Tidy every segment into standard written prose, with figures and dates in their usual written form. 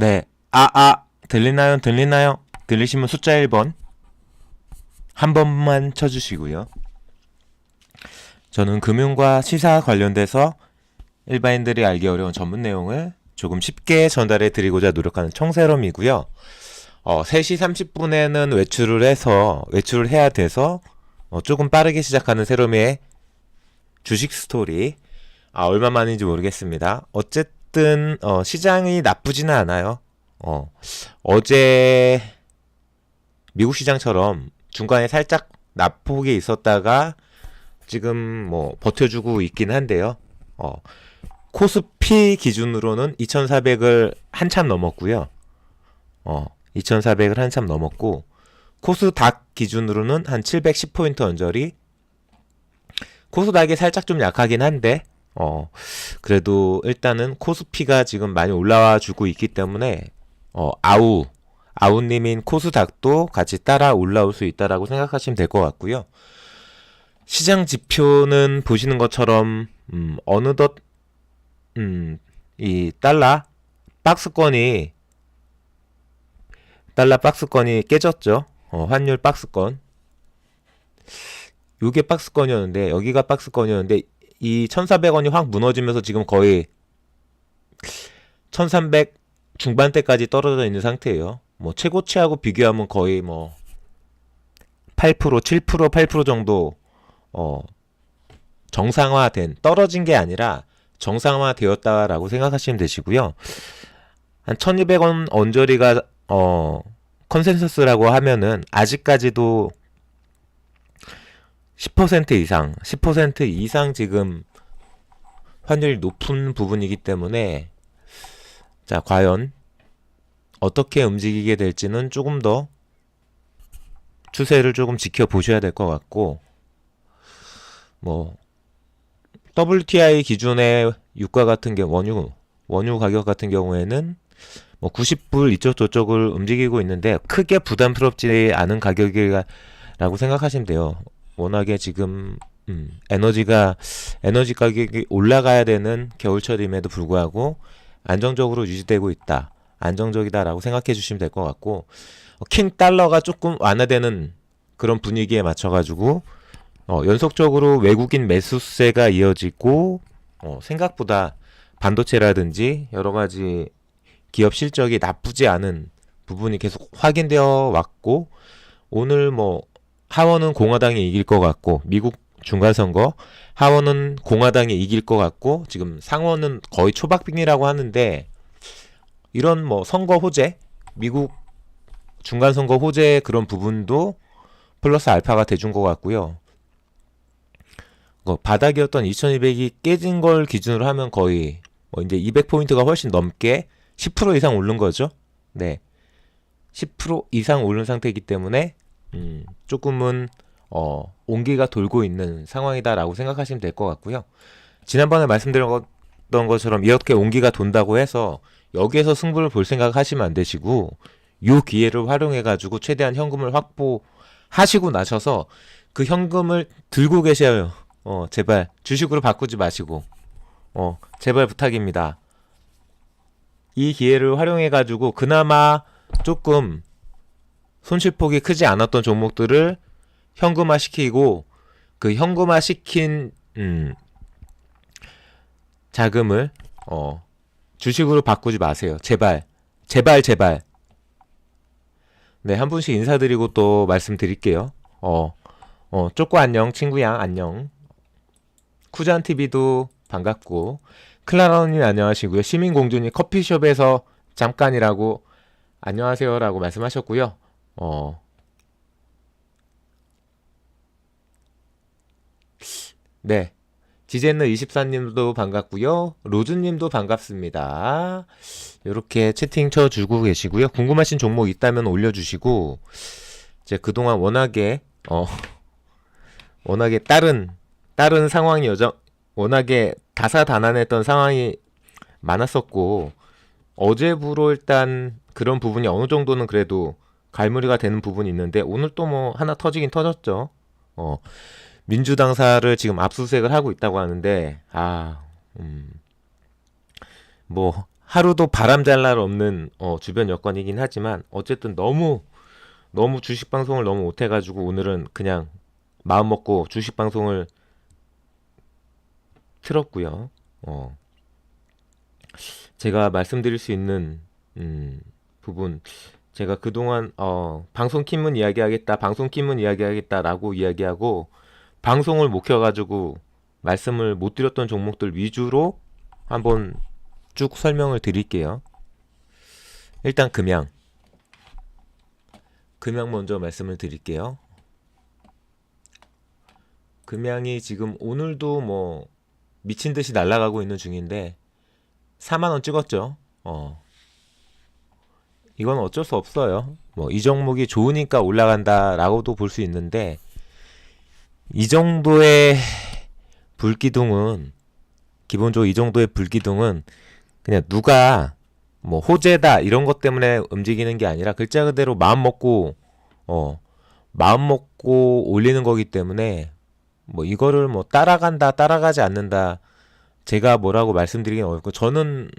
네. 들리나요? 들리나요? 들리시면 숫자 1번 한 번만 쳐주시고요. 저는 금융과 시사 관련돼서 일반인들이 알기 어려운 전문 내용을 조금 쉽게 전달해 드리고자 노력하는 청세롬이고요. 3시 30분에는 외출을 해야 돼서 조금 빠르게 시작하는 세롬의 주식 스토리. 얼마만인지 모르겠습니다. 어쨌든 시장이 나쁘지는 않아요. 어제 미국 시장처럼 중간에 살짝 낙폭이 있었다가 지금 뭐 버텨주고 있긴 한데요. 코스피 기준으로는 2400을 한참 넘었고요. 2400을 한참 넘었고 코스닥 기준으로는 한 710포인트 언저리. 코스닥이 살짝 좀 약하긴 한데 그래도 일단은 코스피가 지금 많이 올라와 주고 있기 때문에 아우님인 코스닥도 같이 따라 올라올 수 있다라고 생각하시면 될 것 같고요. 시장 지표는 보시는 것처럼 어느덧 이 달러 박스권이 깨졌죠. 환율 박스권. 요게 박스권이었는데 여기가 박스권이었는데 이 1,400원이 확 무너지면서 지금 거의 1,300 중반대까지 떨어져 있는 상태예요. 뭐 최고치하고 비교하면 거의 뭐 8%, 7%, 8% 정도 정상화된, 떨어진 게 아니라 정상화되었다라고 생각하시면 되시고요. 한 1,200원 언저리가 컨센서스라고 하면은 아직까지도 10% 이상 지금 환율이 높은 부분이기 때문에 자, 과연 어떻게 움직이게 될지는 조금 더 추세를 조금 지켜보셔야 될 것 같고, 뭐 WTI 기준의 유가 같은 경우 원유 가격 같은 경우에는 뭐 90불 이쪽 저쪽을 움직이고 있는데 크게 부담스럽지 않은 가격이라고 생각하시면 돼요. 워낙에 지금 에너지 가격이 올라가야 되는 겨울철임에도 불구하고 안정적으로 유지되고 있다. 안정적이다라고 생각해 주시면 될 것 같고, 킹 달러가 조금 완화되는 그런 분위기에 맞춰가지고 연속적으로 외국인 매수세가 이어지고 생각보다 반도체라든지 여러 가지 기업 실적이 나쁘지 않은 부분이 계속 확인되어 왔고, 오늘 뭐 하원은 공화당이 이길 것 같고, 미국 중간선거 하원은 공화당이 이길 것 같고, 지금 상원은 거의 초박빙이라고 하는데, 이런 뭐 선거 호재, 미국 중간선거 호재 그런 부분도 플러스 알파가 돼준 것 같고요. 바닥이었던 2200이 깨진 걸 기준으로 하면 거의 이제 200포인트가 훨씬 넘게 10% 이상 오른 거죠. 네. 10% 이상 오른 상태이기 때문에 조금은 온기가 돌고 있는 상황이다라고 생각하시면 될 것 같고요. 지난번에 말씀드렸던 것처럼 이렇게 온기가 돈다고 해서 여기에서 승부를 볼 생각 하시면 안 되시고, 요 기회를 활용해 가지고 최대한 현금을 확보하시고 나셔서 그 현금을 들고 계셔요. 제발 주식으로 바꾸지 마시고 제발 부탁입니다. 이 기회를 활용해 가지고 그나마 조금 손실폭이 크지 않았던 종목들을 현금화 시키고, 그 현금화 시킨 자금을 주식으로 바꾸지 마세요. 제발 제발 제발. 네, 한 분씩 인사드리고 또 말씀드릴게요. 쪼꼬 안녕, 친구양 안녕. 쿠잔TV도 반갑고, 클라라님 안녕하시고요. 시민공주님 커피숍에서 잠깐이라고 안녕하세요 라고 말씀하셨고요. 네. 지젠느24님도 반갑고요. 로즈님도 반갑습니다. 이렇게 채팅 쳐주고 계시고요. 궁금하신 종목 있다면 올려주시고, 이제 그동안 워낙에 다른 상황이 워낙에 다사다난했던 상황이 많았었고, 어제부로 일단 그런 부분이 어느 정도는 그래도 갈무리가 되는 부분이 있는데, 오늘 또 뭐 하나 터지긴 터졌죠. 민주당사를 지금 압수수색을 하고 있다고 하는데, 뭐 하루도 바람 잘 날 없는 주변 여건이긴 하지만 어쨌든 너무 주식 방송을 너무 못해가지고 오늘은 그냥 마음 먹고 주식 방송을 틀었고요. 어, 제가 말씀드릴 수 있는 부분, 제가 그동안 방송 킴문 이야기하겠다, 방송 킴문 이야기하겠다라고 이야기하고 방송을 못 켜가지고 말씀을 못 드렸던 종목들 위주로 한번 쭉 설명을 드릴게요. 일단 금양 먼저 말씀을 드릴게요. 금양이 지금 오늘도 뭐 미친 듯이 날아가고 있는 중인데 4만 원 찍었죠. 이건 어쩔 수 없어요. 뭐 이 종목이 좋으니까 올라간다라고도 볼 수 있는데 이 정도의 불기둥은 기본적으로 이 정도의 불기둥은 그냥 누가 뭐 호재다 이런 것 때문에 움직이는 게 아니라 글자 그대로 마음 먹고 올리는 거기 때문에 뭐 이거를 뭐 따라간다 따라가지 않는다 제가 뭐라고 말씀드리긴 어렵고 저는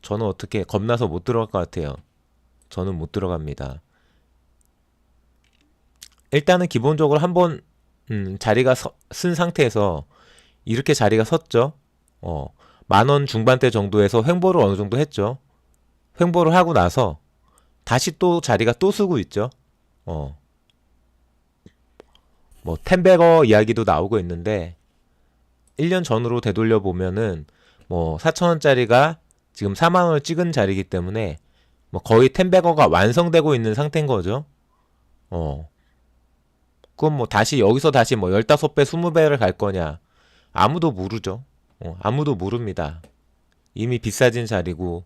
어떻게 겁나서 못 들어갈 것 같아요. 저는 못 들어갑니다. 일단은 기본적으로 한번 자리가 쓴 상태에서 이렇게 자리가 섰죠. 어, 10,000원 중반대 정도에서 횡보를 어느 정도 했죠. 횡보를 하고 나서 다시 또 자리가 또 쓰고 있죠. 어, 뭐 텐베거 이야기도 나오고 있는데 1년 전으로 되돌려 보면은 뭐 4,000원짜리가 지금 4만 원을 찍은 자리이기 때문에 뭐 거의 텐베거가 완성되고 있는 상태인 거죠. 어. 그럼 뭐 다시 여기서 다시 뭐 15배, 20배를 갈 거냐? 아무도 모르죠. 아무도 모릅니다. 이미 비싸진 자리고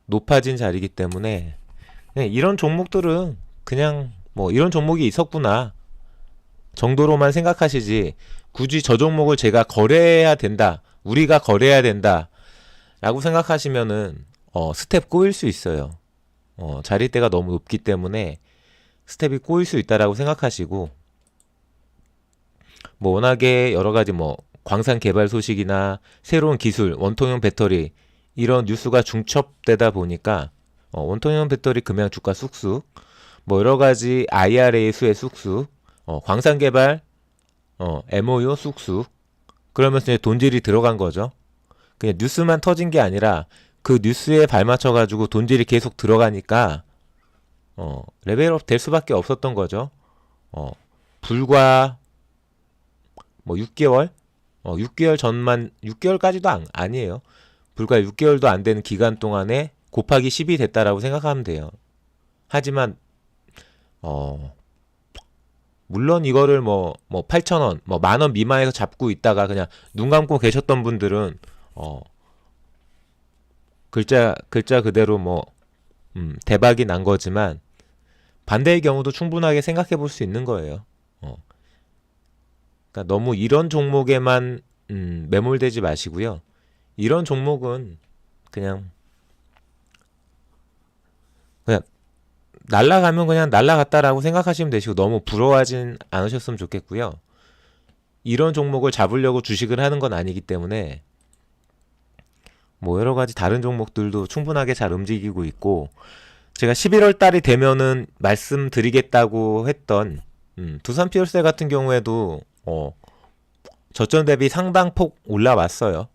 높아진 자리이기 때문에 그냥 이런 종목들은 그냥 뭐 이런 종목이 있었구나 정도로만 생각하시지 굳이 저 종목을 제가 거래해야 된다, 우리가 거래해야 된다 라고 생각하시면은 스텝 꼬일 수 있어요. 자리대가 너무 높기 때문에 스텝이 꼬일 수 있다라고 생각하시고 뭐 워낙에 여러 가지 뭐 광산 개발 소식이나 새로운 기술, 원통형 배터리 이런 뉴스가 중첩되다 보니까 원통형 배터리 금양 주가 쑥쑥 뭐 여러 가지 IRA 수혜 쑥쑥 광산 개발 MOU 쑥쑥 그러면서 이제 돈질이 들어간 거죠. 그냥 뉴스만 터진 게 아니라 그 뉴스에 발맞춰 가지고 돈질이 계속 들어가니까 레벨업 될 수밖에 없었던 거죠. 불과 뭐 6개월? 6개월 전만 6개월까지도 아니에요. 불과 6개월도 안 되는 기간 동안에 곱하기 10이 됐다라고 생각하면 돼요. 하지만 물론 이거를 뭐 8,000원, 뭐 10,000원 미만에서 잡고 있다가 그냥 눈 감고 계셨던 분들은 글자 그대로 뭐 대박이 난 거지만 반대의 경우도 충분하게 생각해 볼 수 있는 거예요. 그러니까 너무 이런 종목에만 매몰되지 마시고요. 이런 종목은 그냥 날라가면 그냥 날라갔다라고 생각하시면 되시고 너무 부러워하진 않으셨으면 좋겠고요. 이런 종목을 잡으려고 주식을 하는 건 아니기 때문에 뭐 여러 가지 다른 종목들도 충분하게 잘 움직이고 있고 제가 11월 달이 되면은 말씀드리겠다고 했던 두산 피어셀 같은 경우에도 저점 대비 상당폭 올라왔어요.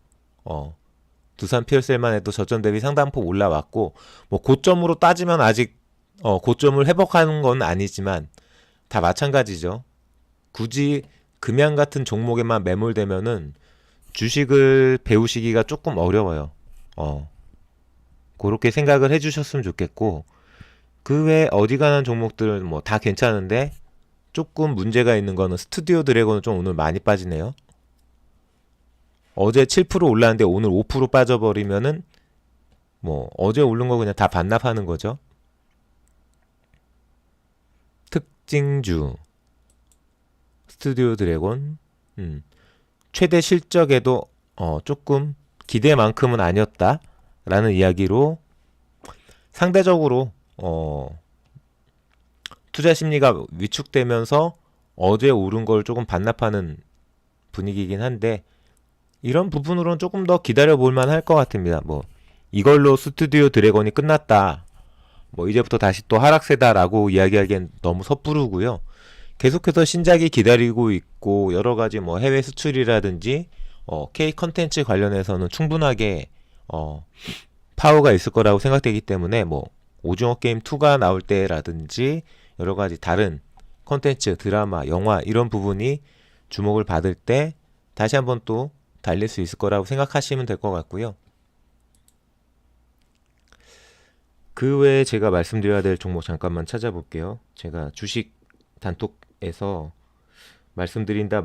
두산 피어셀만 해도 저점 대비 상당폭 올라왔고 뭐 고점으로 따지면 아직 고점을 회복하는 건 아니지만 다 마찬가지죠. 굳이 금양 같은 종목에만 매몰되면은 주식을 배우시기가 조금 어려워요. 그렇게 생각을 해주셨으면 좋겠고 그 외 어지간한 종목들은 뭐 다 괜찮은데 조금 문제가 있는 거는 스튜디오 드래곤은 좀 오늘 많이 빠지네요. 어제 7% 올랐는데 오늘 5% 빠져버리면은 뭐 어제 오른 거 그냥 다 반납하는 거죠. 특징주 스튜디오 드래곤 최대 실적에도 조금 기대만큼은 아니었다라는 이야기로 상대적으로 투자 심리가 위축되면서 어제 오른 걸 조금 반납하는 분위기이긴 한데 이런 부분으로는 조금 더 기다려 볼 만할 것 같습니다. 뭐 이걸로 스튜디오 드래곤이 끝났다, 뭐 이제부터 다시 또 하락세다라고 이야기하기엔 너무 섣부르고요. 계속해서 신작이 기다리고 있고 여러가지 뭐 해외 수출이라든지 K 컨텐츠 관련해서는 충분하게 파워가 있을 거라고 생각되기 때문에 뭐 오징어 게임 2가 나올 때라든지 여러가지 다른 컨텐츠, 드라마, 영화 이런 부분이 주목을 받을 때 다시 한번 또 달릴 수 있을 거라고 생각하시면 될 것 같고요. 그 외에 제가 말씀드려야 될 종목 잠깐만 찾아볼게요. 제가 주식 단톡에서 말씀드린다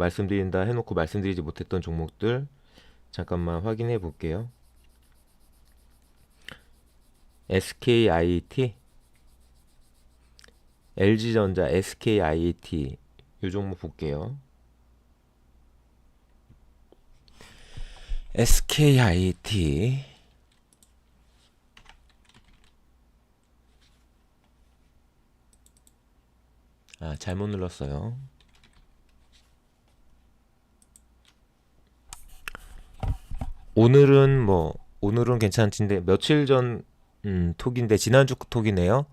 해놓고 말씀드리지 못했던 종목들 잠깐만 확인해 볼게요. SKIT, LG전자, SKIT 이 종목 볼게요. SKIT 잘못 눌렀어요. 오늘은 괜찮은데 며칠 전 톡인데 지난주 톡이네요.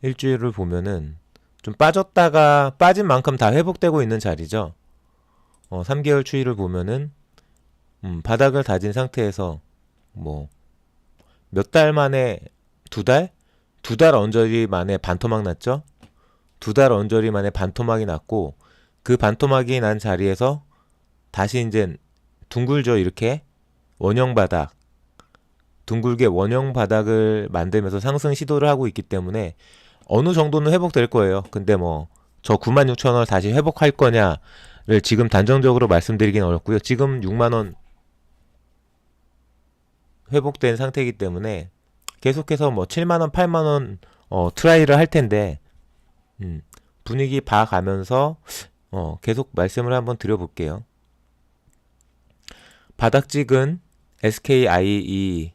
일주일을 보면은 좀 빠졌다가 빠진 만큼 다 회복되고 있는 자리죠. 3개월 추이를 보면은 바닥을 다진 상태에서 뭐 몇 달 만에 두 달? 두 달 언저리 만에 반토막 났죠. 두 달 언저리 만에 반토막이 났고 그 반토막이 난 자리에서 다시 이제 둥글죠. 이렇게 원형 바닥, 둥글게 원형 바닥을 만들면서 상승 시도를 하고 있기 때문에 어느 정도는 회복될 거예요. 근데 뭐 저 96,000원 다시 회복할 거냐를 지금 단정적으로 말씀드리긴 어렵고요. 지금 6만원 회복된 상태이기 때문에 계속해서 뭐 7만원, 8만원 트라이를 할 텐데 분위기 봐가면서 계속 말씀을 한번 드려볼게요. 바닥 찍은 SKIET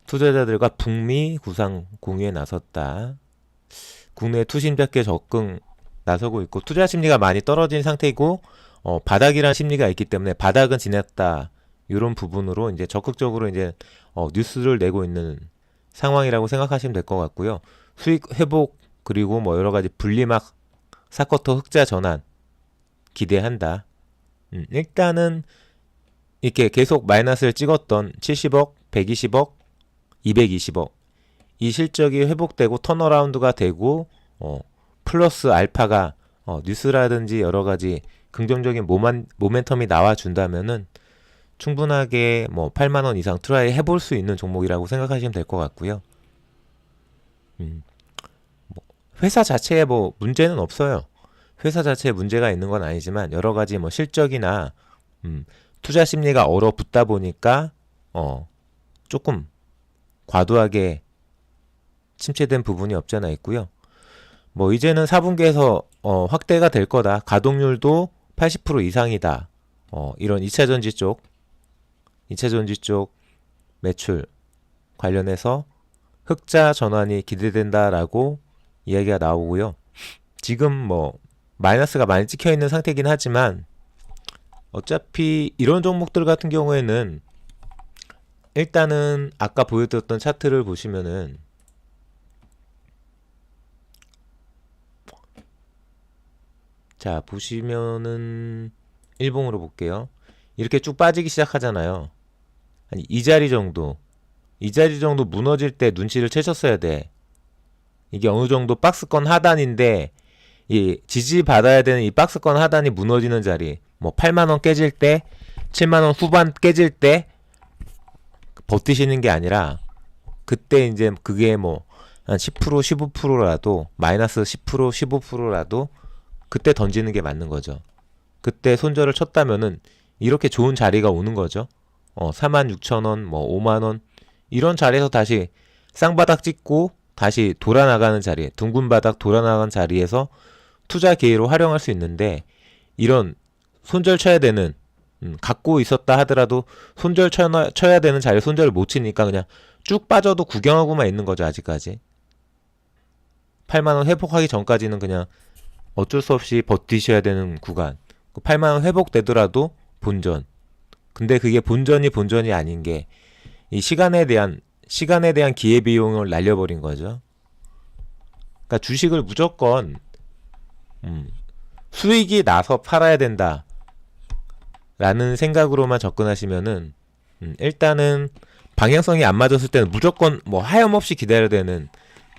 투자자들과 북미 구상 공유에 나섰다. 국내 투신자께 적극 나서고 있고 투자 심리가 많이 떨어진 상태이고 바닥이라는 심리가 있기 때문에 바닥은 지났다. 이런 부분으로 이제 적극적으로 이제 뉴스를 내고 있는 상황이라고 생각하시면 될 것 같고요. 수익 회복 그리고 뭐 여러 가지 분리막 사쿼터 흑자 전환 기대한다. 일단은 이렇게 계속 마이너스를 찍었던 70억, 120억, 220억 이 실적이 회복되고 턴어라운드가 되고 플러스 알파가 뉴스라든지 여러 가지 긍정적인 모멘텀이 나와준다면은 충분하게 뭐 8만 원 이상 트라이 해볼 수 있는 종목이라고 생각하시면 될 것 같고요. 뭐 회사 자체에 뭐 문제는 없어요. 회사 자체에 문제가 있는 건 아니지만 여러 가지 뭐 실적이나 투자 심리가 얼어붙다 보니까 조금 과도하게 침체된 부분이 없지 않아 있고요. 뭐 이제는 4분기에서 확대가 될 거다. 가동률도 80% 이상이다. 이런 2차전지 쪽 매출 관련해서 흑자 전환이 기대된다라고 이야기가 나오고요. 지금 뭐 마이너스가 많이 찍혀 있는 상태이긴 하지만 어차피 이런 종목들 같은 경우에는 일단은 아까 보여드렸던 차트를 보시면은 자 보시면은 일봉으로 볼게요. 이렇게 쭉 빠지기 시작하잖아요. 한 이 자리 정도 무너질 때 눈치를 채셨어야 돼. 이게 어느 정도 박스권 하단인데 이 지지받아야 되는 이 박스권 하단이 무너지는 자리 뭐 8만원 깨질 때 7만원 후반 깨질 때 버티시는 게 아니라 그때 이제 그게 뭐 한 10% 15%라도 마이너스 10% 15%라도 그때 던지는 게 맞는 거죠. 그때 손절을 쳤다면은 이렇게 좋은 자리가 오는 거죠. 46,000원 뭐 5만원 이런 자리에서 다시 쌍바닥 찍고 다시 돌아나가는 자리, 둥근 바닥 돌아나가는 자리에서 투자 기회로 활용할 수 있는데 이런 손절 쳐야 되는 갖고 있었다 하더라도 손절 쳐야 되는 자리에 손절을 못 치니까 그냥 쭉 빠져도 구경하고만 있는 거죠. 아직까지 8만원 회복하기 전까지는 그냥 어쩔 수 없이 버티셔야 되는 구간 8만원 회복되더라도 본전. 근데 그게 본전이 아닌 게 이 시간에 대한 기회비용을 날려버린 거죠. 그러니까 주식을 무조건 음, 수익이 나서 팔아야 된다라는 생각으로만 접근하시면은 일단은 방향성이 안 맞았을 때는 무조건 뭐 하염없이 기다려야 되는,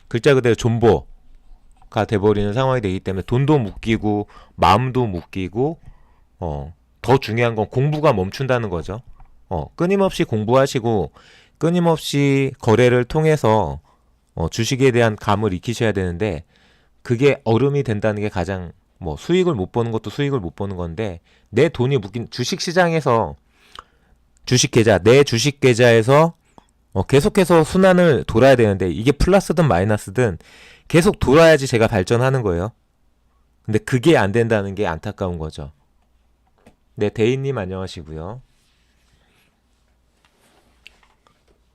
글자 그대로 존버가 돼버리는 상황이 되기 때문에 돈도 묶이고 마음도 묶이고 더 중요한 건 공부가 멈춘다는 거죠. 끊임없이 공부하시고 끊임없이 거래를 통해서 주식에 대한 감을 익히셔야 되는데, 그게 얼음이 된다는 게 가장, 뭐 수익을 못 보는 것도 수익을 못 보는 건데, 내 돈이 묶인 주식 시장에서 내 주식 계좌에서 계속해서 순환을 돌아야 되는데, 이게 플러스든 마이너스든 계속 돌아야지 제가 발전하는 거예요. 근데 그게 안 된다는 게 안타까운 거죠. 네, 대인님 안녕하시고요.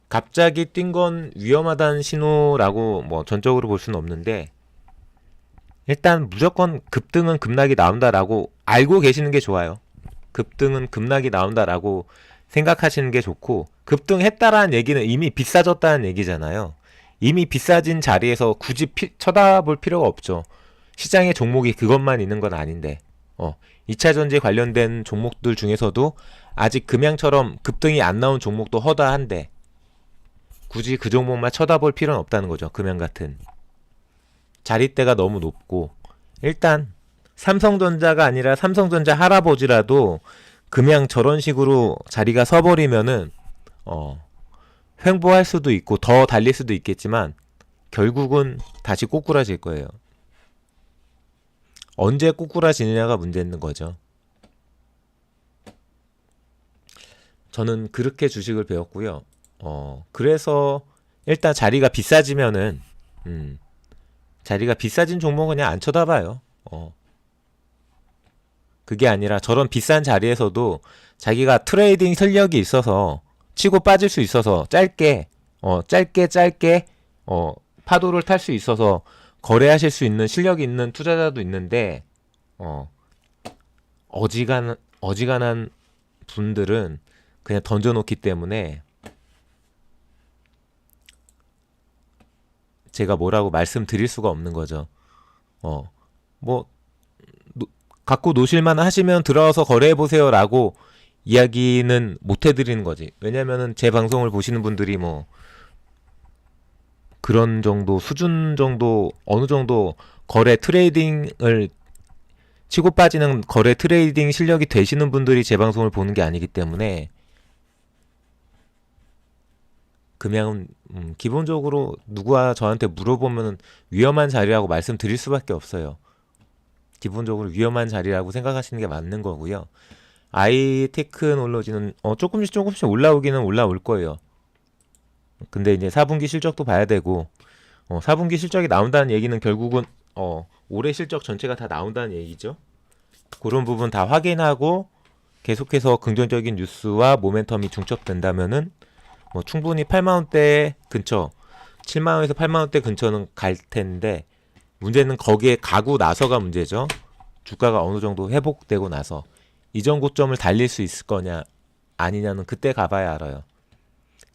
갑자기 뛴 건 위험하다는 신호라고 뭐 전적으로 볼 수는 없는데, 일단 무조건 급등은 급락이 나온다라고 알고 계시는 게 좋아요. 급등은 급락이 나온다라고 생각하시는 게 좋고, 급등했다라는 얘기는 이미 비싸졌다는 얘기잖아요. 이미 비싸진 자리에서 굳이 쳐다볼 필요가 없죠. 시장의 종목이 그것만 있는 건 아닌데 2차전지 관련된 종목들 중에서도 아직 금양처럼 급등이 안 나온 종목도 허다한데 굳이 그 종목만 쳐다볼 필요는 없다는 거죠. 금양 같은 자릿대가 너무 높고, 일단 삼성전자가 아니라 삼성전자 할아버지라도 금양 저런 식으로 자리가 서버리면은 횡보할 수도 있고 더 달릴 수도 있겠지만 결국은 다시 꼬꾸라질 거예요. 언제 꼬꾸라지느냐가 문제 있는 거죠. 저는 그렇게 주식을 배웠고요. 그래서 일단 자리가 비싸지면은 자리가 비싸진 종목은 그냥 안 쳐다봐요. 그게 아니라 저런 비싼 자리에서도 자기가 트레이딩 실력이 있어서 치고 빠질 수 있어서 짧게 파도를 탈 수 있어서 거래하실 수 있는 실력이 있는 투자자도 있는데, 어지간한 분들은 그냥 던져놓기 때문에 제가 뭐라고 말씀드릴 수가 없는 거죠. 뭐 갖고 노실만 하시면 들어와서 거래해보세요 라고 이야기는 못 해드리는 거지. 왜냐면은 제 방송을 보시는 분들이 뭐 그런 정도 수준 정도, 어느 정도 거래 트레이딩을 치고 빠지는 거래 트레이딩 실력이 되시는 분들이 제 방송을 보는 게 아니기 때문에 그냥 기본적으로 누가 저한테 물어보면 위험한 자리라고 말씀드릴 수밖에 없어요. 기본적으로 위험한 자리라고 생각하시는 게 맞는 거고요. 아이테크놀로지는 조금씩 올라오기는 올라올 거예요. 근데 이제 4분기 실적도 봐야 되고, 4분기 실적이 나온다는 얘기는 결국은 올해 실적 전체가 다 나온다는 얘기죠. 그런 부분 다 확인하고 계속해서 긍정적인 뉴스와 모멘텀이 중첩된다면은 뭐 충분히 8만원대 근처, 7만원에서 8만원대 근처는 갈 텐데, 문제는 거기에 가고 나서가 문제죠. 주가가 어느 정도 회복되고 나서 이전 고점을 달릴 수 있을 거냐 아니냐는 그때 가봐야 알아요.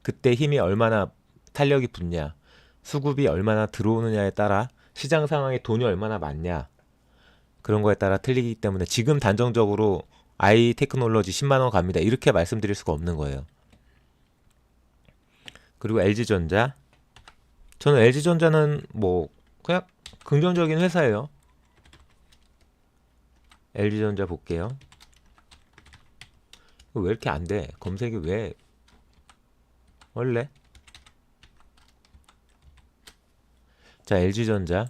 그때 힘이 얼마나 탄력이 붙냐, 수급이 얼마나 들어오느냐에 따라 시장 상황에 돈이 얼마나 많냐, 그런 거에 따라 틀리기 때문에 지금 단정적으로 아이테크놀로지 10만원 갑니다 이렇게 말씀드릴 수가 없는 거예요. 그리고 LG전자, 저는 LG전자는 뭐 그냥 긍정적인 회사예요. LG전자 볼게요. 왜 이렇게 안 돼? 검색이 왜 원래? 자, LG전자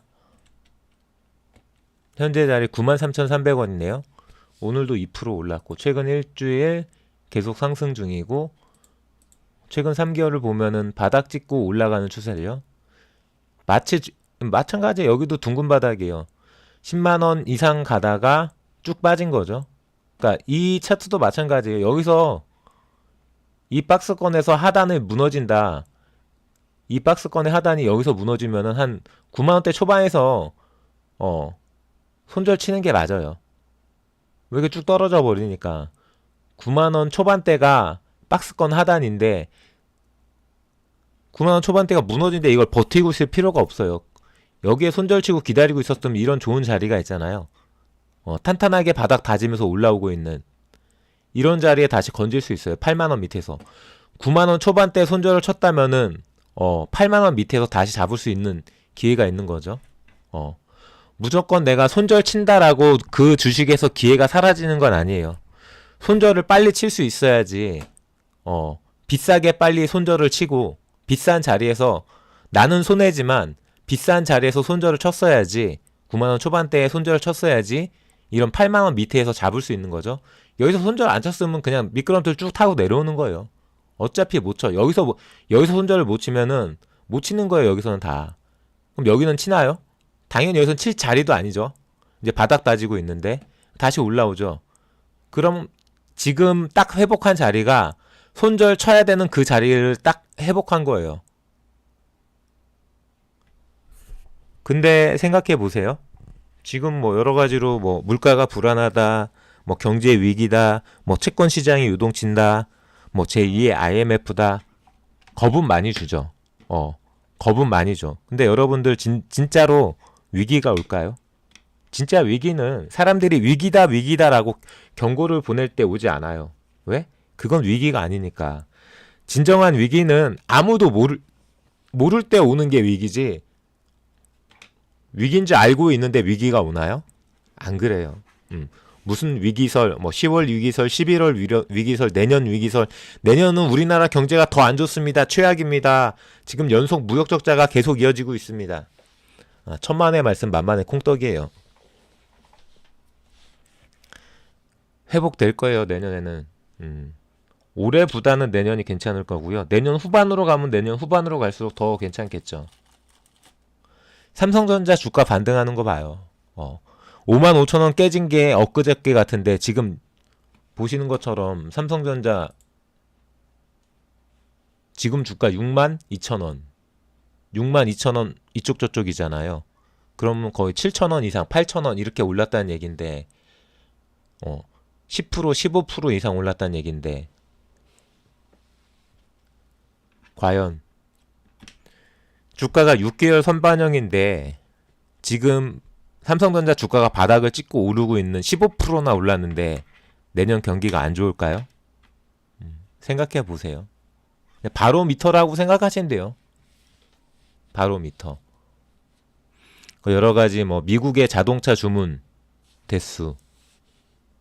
현재 자리 93,300원이네요. 오늘도 2% 올랐고 최근 일주일 계속 상승 중이고, 최근 3개월을 보면은 바닥 찍고 올라가는 추세래요. 마찬가지 여기도 둥근 바닥이에요. 10만원 이상 가다가 쭉 빠진 거죠. 그러니까 이 차트도 마찬가지예요. 여기서 이 박스권에서 하단을 무너진다. 이 박스권의 하단이 여기서 무너지면은 한 9만원대 초반에서 손절 치는 게 맞아요. 왜 이렇게 쭉 떨어져 버리니까 9만원 초반대가 박스권 하단인데 9만원 초반대가 무너진데 이걸 버티고 있을 필요가 없어요. 여기에 손절치고 기다리고 있었으면 이런 좋은 자리가 있잖아요. 탄탄하게 바닥 다지면서 올라오고 있는 이런 자리에 다시 건질 수 있어요. 8만원 밑에서 9만원 초반대 손절을 쳤다면은 8만원 밑에서 다시 잡을 수 있는 기회가 있는 거죠. 무조건 내가 손절 친다라고 그 주식에서 기회가 사라지는 건 아니에요. 손절을 빨리 칠 수 있어야지 비싸게 빨리 손절을 치고 비싼 자리에서 나는 손해지만 비싼 자리에서 손절을 쳤어야지 9만원 초반대에 손절을 쳤어야지 이런 8만원 밑에서 잡을 수 있는 거죠. 여기서 손절 안 쳤으면 그냥 미끄럼틀 쭉 타고 내려오는 거예요. 어차피 못 쳐. 여기서 손절을 못 치면은 못 치는 거예요. 여기서는 다. 그럼 여기는 치나요? 당연히 여기서는 칠 자리도 아니죠. 이제 바닥 다지고 있는데 다시 올라오죠. 그럼 지금 딱 회복한 자리가 손절 쳐야 되는 그 자리를 딱 회복한 거예요. 근데 생각해 보세요. 지금 뭐 여러 가지로 뭐 물가가 불안하다, 뭐 경제 위기다, 뭐 채권 시장이 요동친다, 뭐 제2의 IMF다. 겁은 많이 주죠. 겁은 많이 줘. 근데 여러분들 진짜로 위기가 올까요? 진짜 위기는 사람들이 위기다라고 경고를 보낼 때 오지 않아요. 왜? 그건 위기가 아니니까. 진정한 위기는 아무도 모를 때 오는 게 위기지. 위기인지 알고 있는데 위기가 오나요? 안 그래요. 무슨 위기설, 뭐 10월 위기설, 11월 위기설, 내년 위기설. 내년은 우리나라 경제가 더 안 좋습니다. 최악입니다. 지금 연속 무역 적자가 계속 이어지고 있습니다. 천만의 말씀 만만의 콩떡이에요. 회복될 거예요, 내년에는. 올해보다는 내년이 괜찮을 거고요. 내년 후반으로 가면 내년 후반으로 갈수록 더 괜찮겠죠. 삼성전자 주가 반등하는 거 봐요. 55,000원 깨진 게 엊그저께 같은데 지금 보시는 것처럼 삼성전자 지금 주가 62,000원 62,000원 이쪽 저쪽이잖아요. 그러면 거의 7,000원 이상 8,000원 이렇게 올랐다는 얘긴데 10% 15% 이상 올랐다는 얘긴데 과연 주가가 6개월 선반영인데 지금 삼성전자 주가가 바닥을 찍고 오르고 있는 15%나 올랐는데 내년 경기가 안 좋을까요? 생각해 보세요. 바로미터라고 생각하시면 돼요. 바로미터. 여러 가지 뭐 미국의 자동차 주문 대수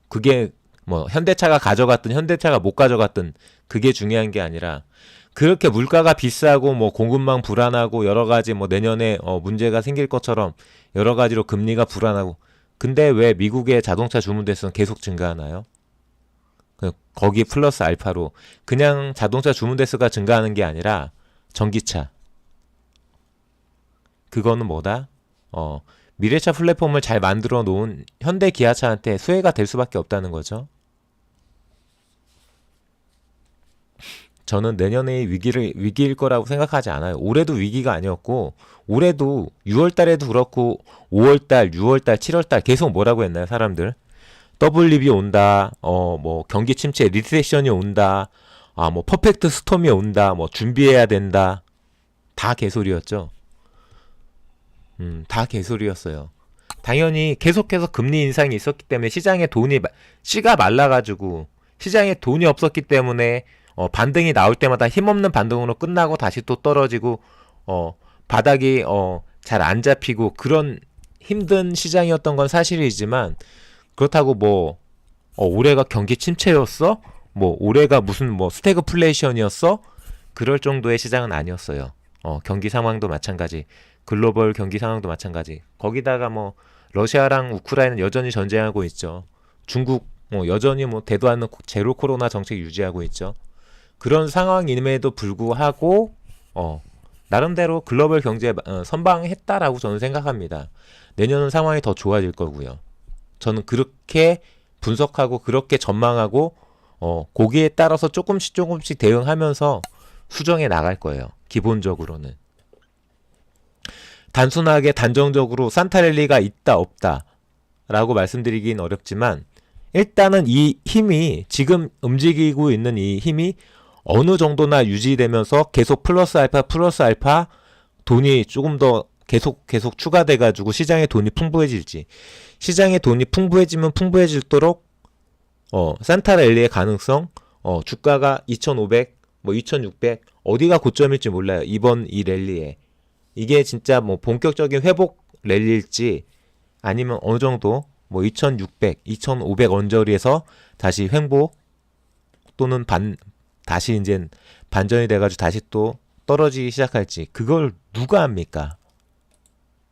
그게 뭐 현대차가 가져갔든 현대차가 못 가져갔든 그게 중요한 게 아니라 그렇게 물가가 비싸고 뭐 공급망 불안하고 여러 가지 뭐 내년에 문제가 생길 것처럼 여러 가지로 금리가 불안하고 근데 왜 미국의 자동차 주문 대수는 계속 증가하나요? 거기 플러스 알파로 그냥 자동차 주문 대수가 증가하는 게 아니라 전기차 그거는 뭐다? 미래차 플랫폼을 잘 만들어 놓은 현대 기아차한테 수혜가 될 수밖에 없다는 거죠. 저는 내년에 위기일 거라고 생각하지 않아요. 올해도 위기가 아니었고 올해도 6월달에도 그렇고 5월달, 6월달, 7월달 계속 뭐라고 했나요, 사람들? 더블립이 온다. 뭐 경기 침체, 리세션이 온다. 뭐 퍼펙트 스톰이 온다. 뭐 준비해야 된다. 다 개소리였죠. 다 개소리였어요. 당연히 계속해서 금리 인상이 있었기 때문에 시장에 씨가 말라가지고 시장에 돈이 없었기 때문에 반등이 나올 때마다 힘없는 반등으로 끝나고 다시 또 떨어지고 바닥이 잘 안 잡히고 그런 힘든 시장이었던 건 사실이지만 그렇다고 뭐 올해가 경기 침체였어? 뭐 올해가 무슨 뭐 스태그플레이션이었어? 그럴 정도의 시장은 아니었어요. 경기 상황도 마찬가지. 글로벌 경기 상황도 마찬가지. 거기다가 뭐 러시아랑 우크라이나는 여전히 전쟁하고 있죠. 중국 여전히 뭐 대도 않는 제로 코로나 정책 유지하고 있죠. 그런 상황임에도 불구하고 나름대로 글로벌 경제에 선방했다라고 저는 생각합니다. 내년은 상황이 더 좋아질 거고요. 저는 그렇게 분석하고 그렇게 전망하고 거기에 따라서 조금씩 대응하면서 수정해 나갈 거예요. 기본적으로는. 단순하게 단정적으로 산타랠리가 있다 없다 라고 말씀드리긴 어렵지만 일단은 이 힘이 지금 움직이고 있는 이 힘이 어느 정도나 유지되면서 계속 플러스 알파 돈이 조금 더 계속 추가돼 가지고 시장에 돈이 풍부해질지, 시장에 돈이 풍부해지면 풍부해질수록 산타랠리의 가능성, 주가가 2500, 뭐 2600 어디가 고점일지 몰라요. 이번 이 랠리에 이게 진짜 뭐 본격적인 회복 랠리일지 아니면 어느 정도 뭐 2600, 2500 언저리에서 다시 횡보 또는 다시 이제 반전이 돼가지고 다시 또 떨어지기 시작할지 그걸 누가 합니까?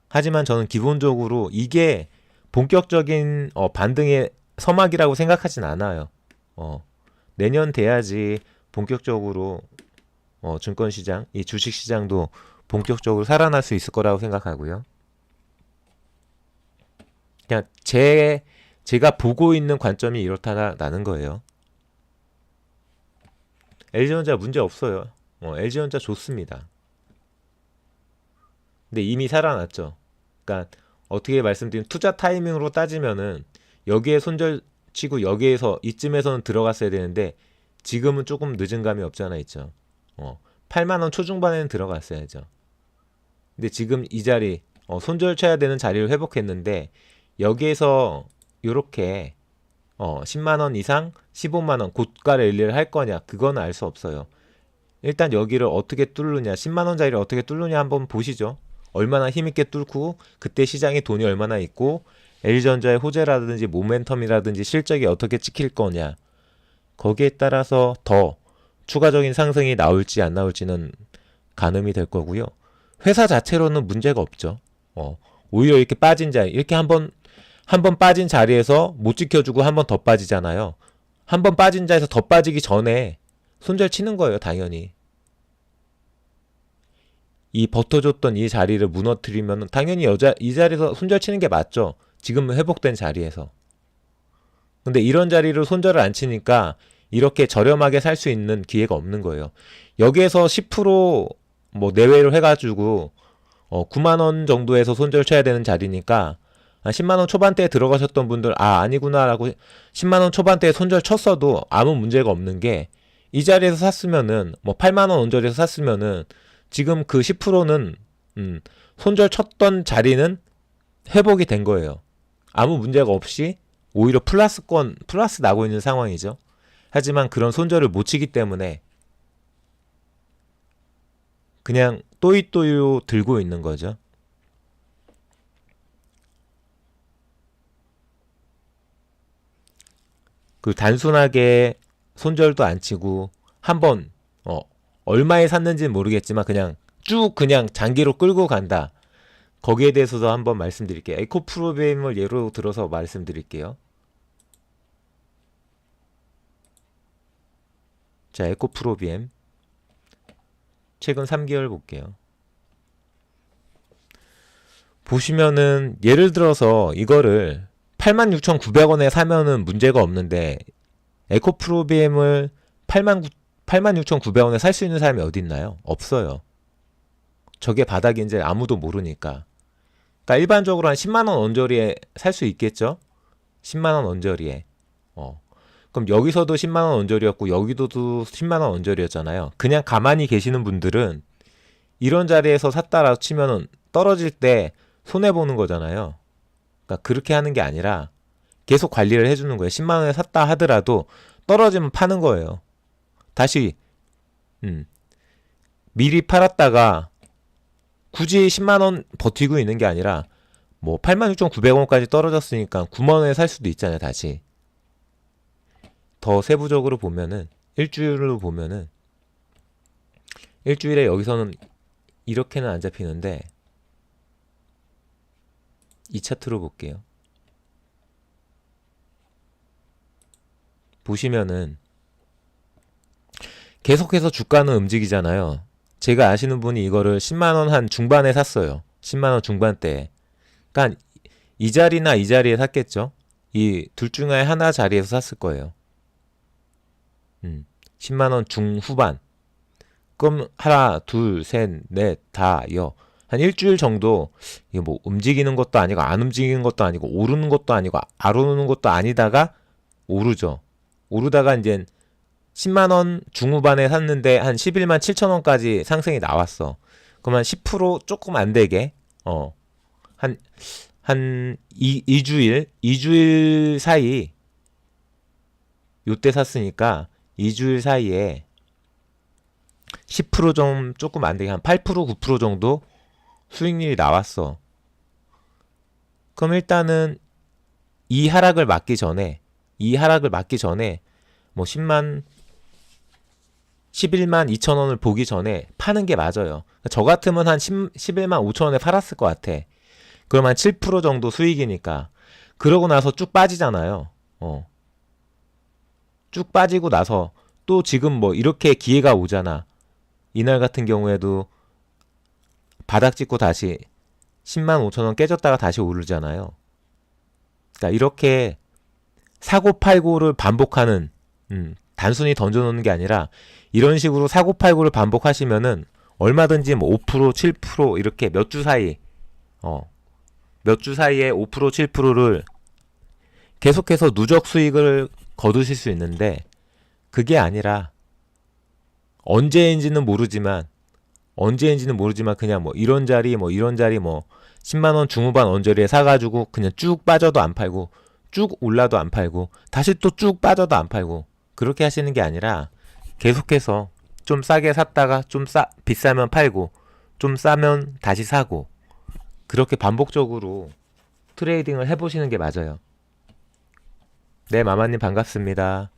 하지만 저는 기본적으로 이게 본격적인 반등의 서막이라고 생각하진 않아요. 내년 돼야지 본격적으로 증권시장, 이 주식시장도 본격적으로 살아날 수 있을 거라고 생각하고요. 그냥 제가 보고 있는 관점이 이렇다라는 거예요. LG전자 문제 없어요. LG전자 좋습니다. 근데 이미 살아났죠. 그러니까 어떻게 말씀드리면 투자 타이밍으로 따지면은 여기에 손절 치고 여기에서 이쯤에서는 들어갔어야 되는데 지금은 조금 늦은 감이 없지 않아 있죠. 8만원 초중반에는 들어갔어야죠. 근데 지금 이 자리 손절 쳐야 되는 자리를 회복했는데 여기에서 요렇게 10만원 이상 15만원 고가 랠리를 할 거냐 그건 알 수 없어요. 일단 여기를 어떻게 뚫느냐 10만원짜리를 어떻게 뚫느냐 한번 보시죠. 얼마나 힘있게 뚫고 그때 시장에 돈이 얼마나 있고 LG전자의 호재라든지 모멘텀이라든지 실적이 어떻게 찍힐 거냐 거기에 따라서 더 추가적인 상승이 나올지 안 나올지는 가늠이 될 거고요. 회사 자체로는 문제가 없죠. 오히려 이렇게 빠진 자리 이렇게 한번 빠진 자리에서 못 지켜주고 한 번 더 빠지잖아요. 한 번 빠진 자리에서 더 빠지기 전에 손절 치는 거예요, 당연히. 이 버텨줬던 이 자리를 무너뜨리면 당연히 이 자리에서 손절 치는 게 맞죠. 지금 회복된 자리에서. 근데 이런 자리를 손절을 안 치니까 이렇게 저렴하게 살 수 있는 기회가 없는 거예요. 여기에서 10% 내외를 해가지고 9만원 정도에서 손절 쳐야 되는 자리니까 10만원 초반대에 들어가셨던 분들 아니구나 라고 10만원 초반대에 손절 쳤어도 아무 문제가 없는 게 이 자리에서 샀으면은 8만원 언저리에서 샀으면은 지금 그 10%는 손절 쳤던 자리는 회복이 된 거예요. 아무 문제가 없이 오히려 플러스 나고 있는 상황이죠. 하지만 그런 손절을 못 치기 때문에 그냥 또이또이로 들고 있는 거죠. 그 단순하게 손절도 안 치고 한번 얼마에 샀는지는 모르겠지만 그냥 장기로 끌고 간다. 거기에 대해서도 한번 말씀드릴게요. 에코프로비엠을 예로 들어서 말씀드릴게요. 자, 에코프로비엠 최근 3개월 볼게요. 보시면은 예를 들어서 이거를 86,900원에 사면은 문제가 없는데 에코프로비엠을 86,900원에 살 수 있는 사람이 어디 있나요? 없어요. 저게 바닥인지 아무도 모르니까. 그러니까 일반적으로 한 10만원 언저리에 살 수 있겠죠? 10만원 언저리에. 그럼 여기서도 10만원 언저리였고 여기도 10만원 언저리였잖아요. 그냥 가만히 계시는 분들은 이런 자리에서 샀다라고 치면은 떨어질 때 손해보는 거잖아요. 그러니까 그렇게 하는 게 아니라 계속 관리를 해주는 거예요. 10만원에 샀다 하더라도 떨어지면 파는 거예요. 다시 미리 팔았다가 굳이 10만원 버티고 있는 게 아니라 86,900원까지 떨어졌으니까 9만원에 살 수도 있잖아요. 다시 더 세부적으로 보면은 일주일로 보면은 일주일에 여기서는 이렇게는 안 잡히는데 이 차트로 볼게요. 보시면은 계속해서 주가는 움직이잖아요. 제가 아시는 분이 이거를 10만원 한 중반에 샀어요. 10만원 중반대에. 그러니까 이 자리나 이 자리에 샀겠죠. 이 둘 중에 하나 자리에서 샀을 거예요. 10만원 중후반. 그럼 하나, 둘, 셋, 넷, 다, 한 일주일 정도 이게 움직이는 것도 아니고 안 움직이는 것도 아니고 오르는 것도 아니고 안 오르는 것도 아니다가 오르죠. 오르다가 이제 10만 원 중후반에 샀는데 한 11만 7천 원까지 상승이 나왔어. 그러면 10% 조금 안 되게 한 2주일 사이 요때 샀으니까 2주일 사이에 10% 조금 안 되게 한 8% 9% 정도 수익률이 나왔어. 그럼 일단은 이 하락을 막기 전에 뭐 11만 2천 원을 보기 전에 파는 게 맞아요. 저 같으면 한 11만 5천 원에 팔았을 것 같아. 그러면 7% 정도 수익이니까. 그러고 나서 쭉 빠지잖아요. 쭉 빠지고 나서 또 지금 뭐 이렇게 기회가 오잖아. 이날 같은 경우에도 바닥 찍고 다시 10만 5천 원 깨졌다가 다시 오르잖아요. 그러니까 이렇게 사고 팔고를 반복하는, 단순히 던져놓는 게 아니라 이런 식으로 사고 팔고를 반복하시면은 얼마든지 뭐 5%, 7% 이렇게 몇 주 사이에 5%, 7%를 계속해서 누적 수익을 거두실 수 있는데, 그게 아니라 언제인지는 모르지만 그냥 뭐 이런 자리 뭐 10만 원 중후반 언저리에 사가지고 그냥 쭉 빠져도 안 팔고 쭉 올라도 안 팔고 다시 또 쭉 빠져도 안 팔고 그렇게 하시는 게 아니라 계속해서 좀 싸게 샀다가 비싸면 팔고 좀 싸면 다시 사고 그렇게 반복적으로 트레이딩을 해보시는 게 맞아요. 네, 마마님 반갑습니다.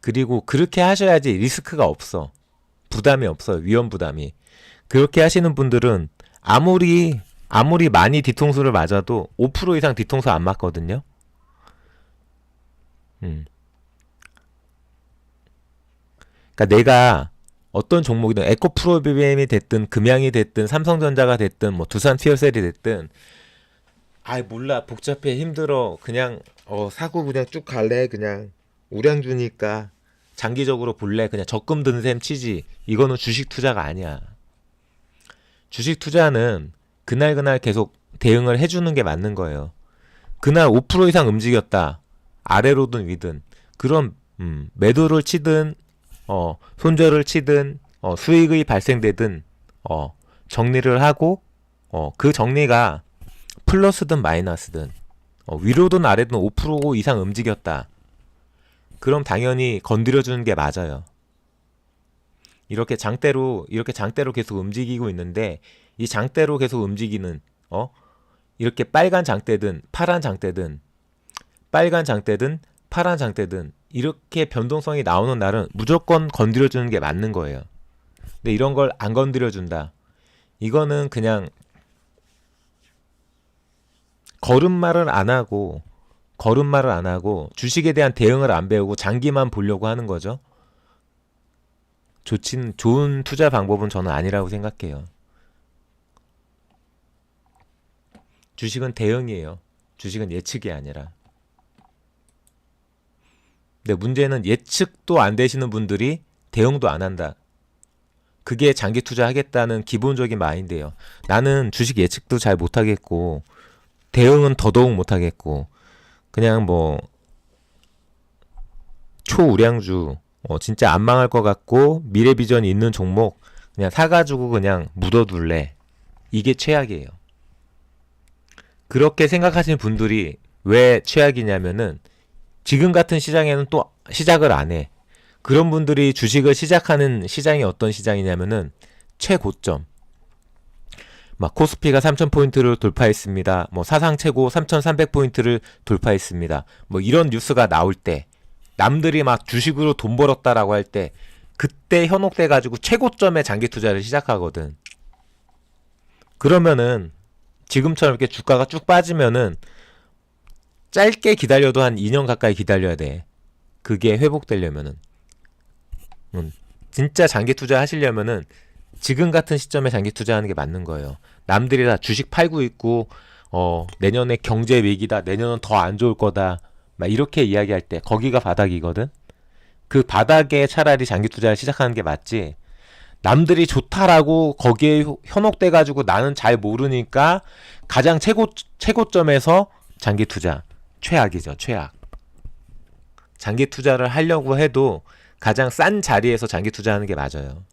그리고 그렇게 하셔야지 리스크가 없어. 부담이 없어요. 위험 부담이. 그렇게 하시는 분들은 아무리 많이 뒤통수를 맞아도 5% 이상 뒤통수 안 맞거든요. 그러니까 내가 어떤 종목이든 에코프로비엠이 됐든 금양이 됐든 삼성전자가 됐든 뭐 두산티어셀이 됐든 몰라 복잡해 힘들어 그냥 사고 그냥 쭉 갈래 그냥 우량주니까 장기적으로 볼래 그냥 적금 든 셈 치지. 이거는 주식 투자가 아니야. 주식 투자는 그날 계속 대응을 해주는 게 맞는 거예요. 그날 5% 이상 움직였다. 아래로든 위든. 그럼 매도를 치든 손절을 치든 수익이 발생되든 정리를 하고 그 정리가 플러스든 마이너스든 위로든 아래든 5% 이상 움직였다. 그럼 당연히 건드려주는 게 맞아요. 이렇게 장대로 계속 움직이고 있는데 이 장대로 계속 움직이는 이렇게 빨간 장대든 파란 장대든 이렇게 변동성이 나오는 날은 무조건 건드려주는 게 맞는 거예요. 근데 이런 걸 안 건드려준다. 이거는 그냥 걸음마를 안 하고 주식에 대한 대응을 안 배우고 장기만 보려고 하는 거죠. 좋은 투자 방법은 저는 아니라고 생각해요. 주식은 대응이에요. 주식은 예측이 아니라. 근데 문제는 예측도 안 되시는 분들이 대응도 안 한다. 그게 장기 투자하겠다는 기본적인 마인드예요. 나는 주식 예측도 잘 못하겠고 대응은 더더욱 못하겠고 그냥 뭐 초우량주 진짜 안 망할 것 같고 미래 비전이 있는 종목 그냥 사가지고 그냥 묻어둘래. 이게 최악이에요. 그렇게 생각하시는 분들이 왜 최악이냐면은 지금 같은 시장에는 또 시작을 안 해. 그런 분들이 주식을 시작하는 시장이 어떤 시장이냐면은 최고점. 막 코스피가 3,000포인트를 돌파했습니다. 뭐 사상 최고 3,300포인트를 돌파했습니다. 뭐 이런 뉴스가 나올 때 남들이 막 주식으로 돈 벌었다라고 할 때 그때 현혹돼 가지고 최고점에 장기 투자를 시작하거든. 그러면은 지금처럼 이렇게 주가가 쭉 빠지면은 짧게 기다려도 한 2년 가까이 기다려야 돼. 그게 회복되려면은. 진짜 장기 투자 하시려면은 지금 같은 시점에 장기 투자하는 게 맞는 거예요. 남들이 다 주식 팔고 있고 내년에 경제 위기다. 내년은 더 안 좋을 거다. 막 이렇게 이야기할 때 거기가 바닥이거든. 그 바닥에 차라리 장기 투자를 시작하는 게 맞지. 남들이 좋다라고 거기에 현혹돼 가지고 나는 잘 모르니까 가장 최고점에서 장기 투자. 최악이죠, 최악. 장기 투자를 하려고 해도 가장 싼 자리에서 장기 투자하는 게 맞아요.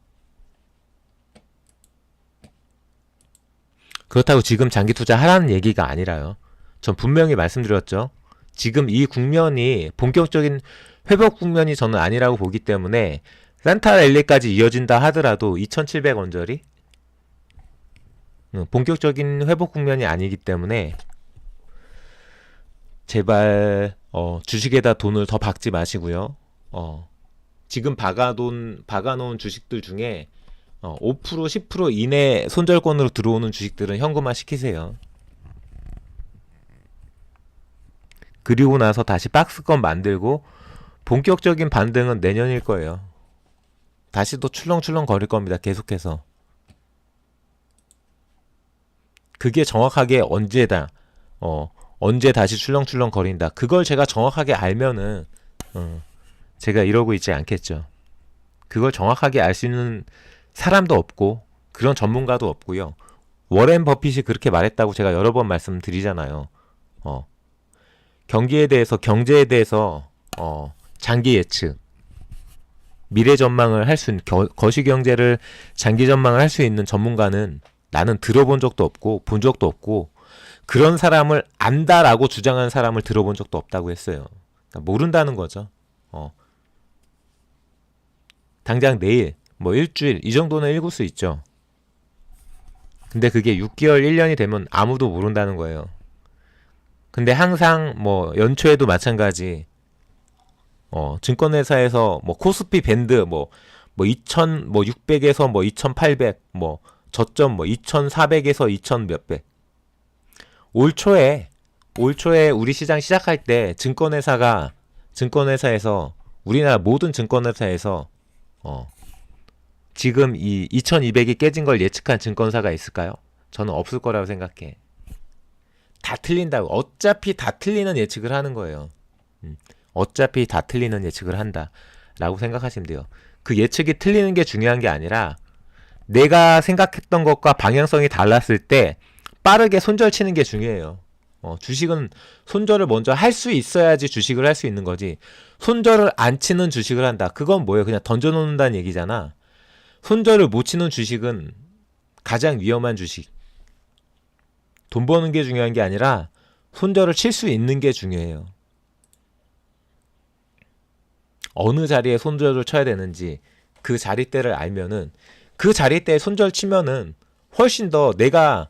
그렇다고 지금 장기 투자 하라는 얘기가 아니라요. 전 분명히 말씀드렸죠. 지금 이 국면이 본격적인 회복 국면이 저는 아니라고 보기 때문에 산타 랠리까지 이어진다 하더라도 2700원짜리 본격적인 회복 국면이 아니기 때문에 제발 주식에다 돈을 더 박지 마시고요. 지금 박아놓은 주식들 중에 5% 10% 이내 손절권으로 들어오는 주식들은 현금화 시키세요. 그리고 나서 다시 박스권 만들고 본격적인 반등은 내년일 거예요. 다시 또 출렁출렁 거릴 겁니다. 계속해서. 그게 정확하게 언제다. 언제 다시 출렁출렁 거린다. 그걸 제가 정확하게 알면은 제가 이러고 있지 않겠죠. 그걸 정확하게 알 수 있는 사람도 없고 그런 전문가도 없고요. 워렌 버핏이 그렇게 말했다고 제가 여러 번 말씀드리잖아요. 경제에 대해서 장기 예측, 미래 전망을 할 수 있는 거시경제를 장기 전망을 할 수 있는 전문가는 나는 들어본 적도 없고 본 적도 없고 그런 사람을 안다라고 주장한 사람을 들어본 적도 없다고 했어요. 그러니까 모른다는 거죠. 당장 내일, 뭐 일주일 이 정도는 읽을 수 있죠. 근데 그게 6개월, 1년이 되면 아무도 모른다는 거예요. 근데 항상 뭐 연초에도 마찬가지 증권회사에서 뭐 코스피 밴드 뭐 2600에서 뭐 2800 뭐 저점 뭐 2400에서 2000 몇백 올 초에 우리 시장 시작할 때 증권회사에서 우리나라 모든 증권회사에서 지금 이 2200이 깨진 걸 예측한 증권사가 있을까요? 저는 없을 거라고 생각해. 다 틀린다고. 어차피 다 틀리는 예측을 하는 거예요. 어차피 다 틀리는 예측을 한다 라고 생각하시면 돼요. 그 예측이 틀리는 게 중요한 게 아니라 내가 생각했던 것과 방향성이 달랐을 때 빠르게 손절 치는 게 중요해요. 주식은 손절을 먼저 할 수 있어야지 주식을 할 수 있는 거지. 손절을 안 치는 주식을 한다. 그건 뭐예요? 그냥 던져놓는다는 얘기잖아. 손절을 못 치는 주식은 가장 위험한 주식. 돈 버는 게 중요한 게 아니라 손절을 칠 수 있는 게 중요해요. 어느 자리에 손절을 쳐야 되는지 그 자리대를 알면은 그 자리대에 손절 치면은 훨씬 더 내가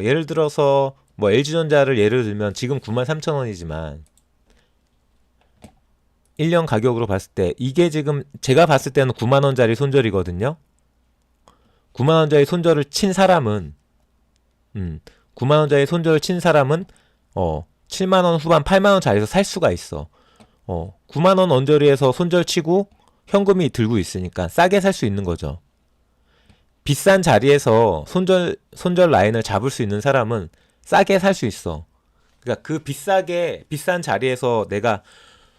예를 들어서 뭐 LG전자를 예를 들면 지금 93,000원이지만 1년 가격으로 봤을 때 이게 지금 제가 봤을 때는 9만원짜리 손절이거든요. 9만원짜리 손절을 친 사람은 9만원짜리 손절을 친 사람은 7만원 후반 8만원 자리에서 살 수가 있어. 9만원 언저리에서 손절 치고 현금이 들고 있으니까 싸게 살 수 있는 거죠. 비싼 자리에서 손절 라인을 잡을 수 있는 사람은 싸게 살 수 있어. 그러니까 그 비싼 자리에서 내가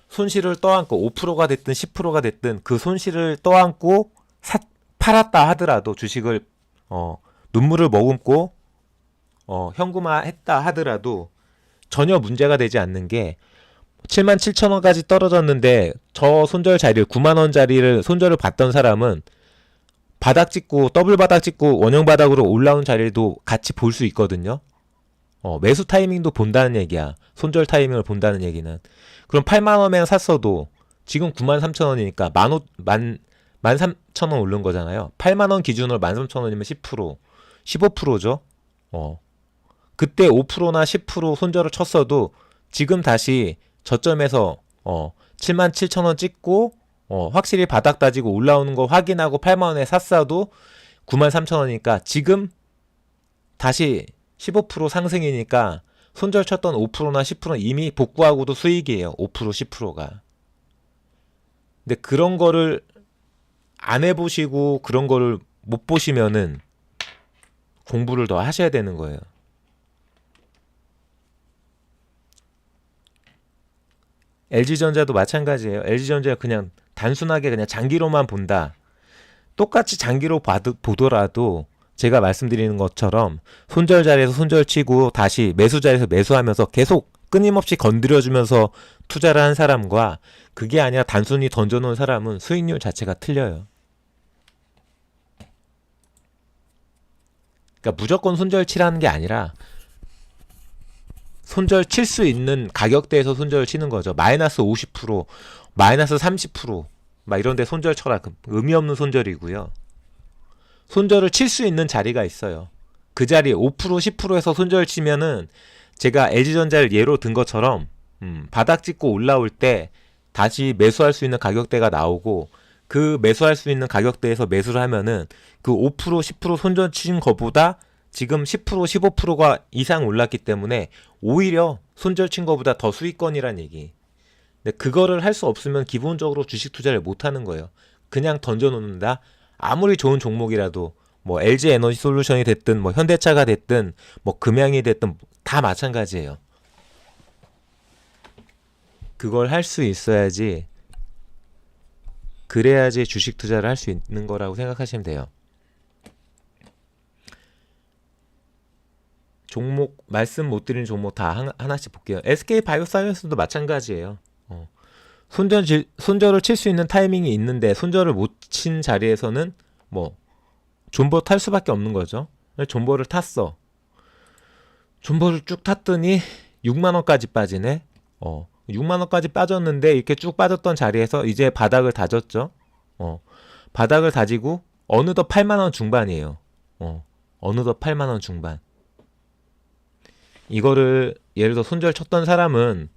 손실을 떠안고 5%가 됐든 10%가 됐든 그 손실을 떠안고 팔았다 하더라도 주식을 눈물을 머금고 현금화했다 하더라도 전혀 문제가 되지 않는 게 77,000원까지 떨어졌는데 저 손절 자리를 9만원짜리를 손절을 받던 사람은 바닥 찍고 더블 바닥 찍고 원형 바닥으로 올라온 자리도 같이 볼 수 있거든요. 매수 타이밍도 본다는 얘기야. 손절 타이밍을 본다는 얘기는. 그럼 8만원에 샀어도 지금 93,000원이니까 13,000원 오른 거잖아요. 8만원 기준으로 13,000원이면 10% 15%죠. 그때 5%나 10% 손절을 쳤어도 지금 다시 저점에서 77,000원 찍고 확실히 바닥 다지고 올라오는 거 확인하고 8만원에 샀어도 93,000원이니까 지금 다시 15% 상승이니까 손절 쳤던 5%나 10%는 이미 복구하고도 수익이에요. 5% 10%가. 근데 그런 거를 안 해보시고 그런 거를 못 보시면은 공부를 더 하셔야 되는 거예요. LG전자도 마찬가지예요. LG전자가 그냥 단순하게 그냥 장기로만 본다. 똑같이 장기로 보더라도 제가 말씀드리는 것처럼 손절 자리에서 손절 치고 다시 매수 자리에서 매수하면서 계속 끊임없이 건드려주면서 투자를 한 사람과 그게 아니라 단순히 던져놓은 사람은 수익률 자체가 틀려요. 그러니까 무조건 손절 치라는 게 아니라 손절 칠 수 있는 가격대에서 손절을 치는 거죠. 마이너스 50%, 마이너스 30%막 이런 데 손절 쳐라. 의미 없는 손절이고요. 손절을 칠 수 있는 자리가 있어요. 그 자리 5%, 10%에서 손절 치면은 제가 LG전자를 예로 든 것처럼 바닥 찍고 올라올 때 다시 매수할 수 있는 가격대가 나오고 그 매수할 수 있는 가격대에서 매수를 하면은 그 5%, 10% 손절 친 거보다 지금 10%, 15%가 이상 올랐기 때문에 오히려 손절 친 거보다 더 수익권이란 얘기. 근데 그거를 할 수 없으면 기본적으로 주식 투자를 못 하는 거예요. 그냥 던져 놓는다. 아무리 좋은 종목이라도 뭐 LG 에너지 솔루션이 됐든 뭐 현대차가 됐든 뭐 금양이 됐든 다 마찬가지예요. 그걸 할 수 있어야지, 그래야지 주식 투자를 할 수 있는 거라고 생각하시면 돼요. 종목 말씀 못 드리는 종목 다 하나씩 볼게요. SK 바이오사이언스도 마찬가지예요. 손절을 칠 수 있는 타이밍이 있는데 손절을 못 친 자리에서는 뭐 존버 탈 수밖에 없는 거죠. 존버를 탔어. 존버를 쭉 탔더니 6만 원까지 빠지네. 6만 원까지 빠졌는데 이렇게 쭉 빠졌던 자리에서 이제 바닥을 다졌죠. 바닥을 다지고 어느덧 8만 원 중반이에요. 어느덧 8만 원 중반. 이거를 예를 들어 손절 쳤던 사람은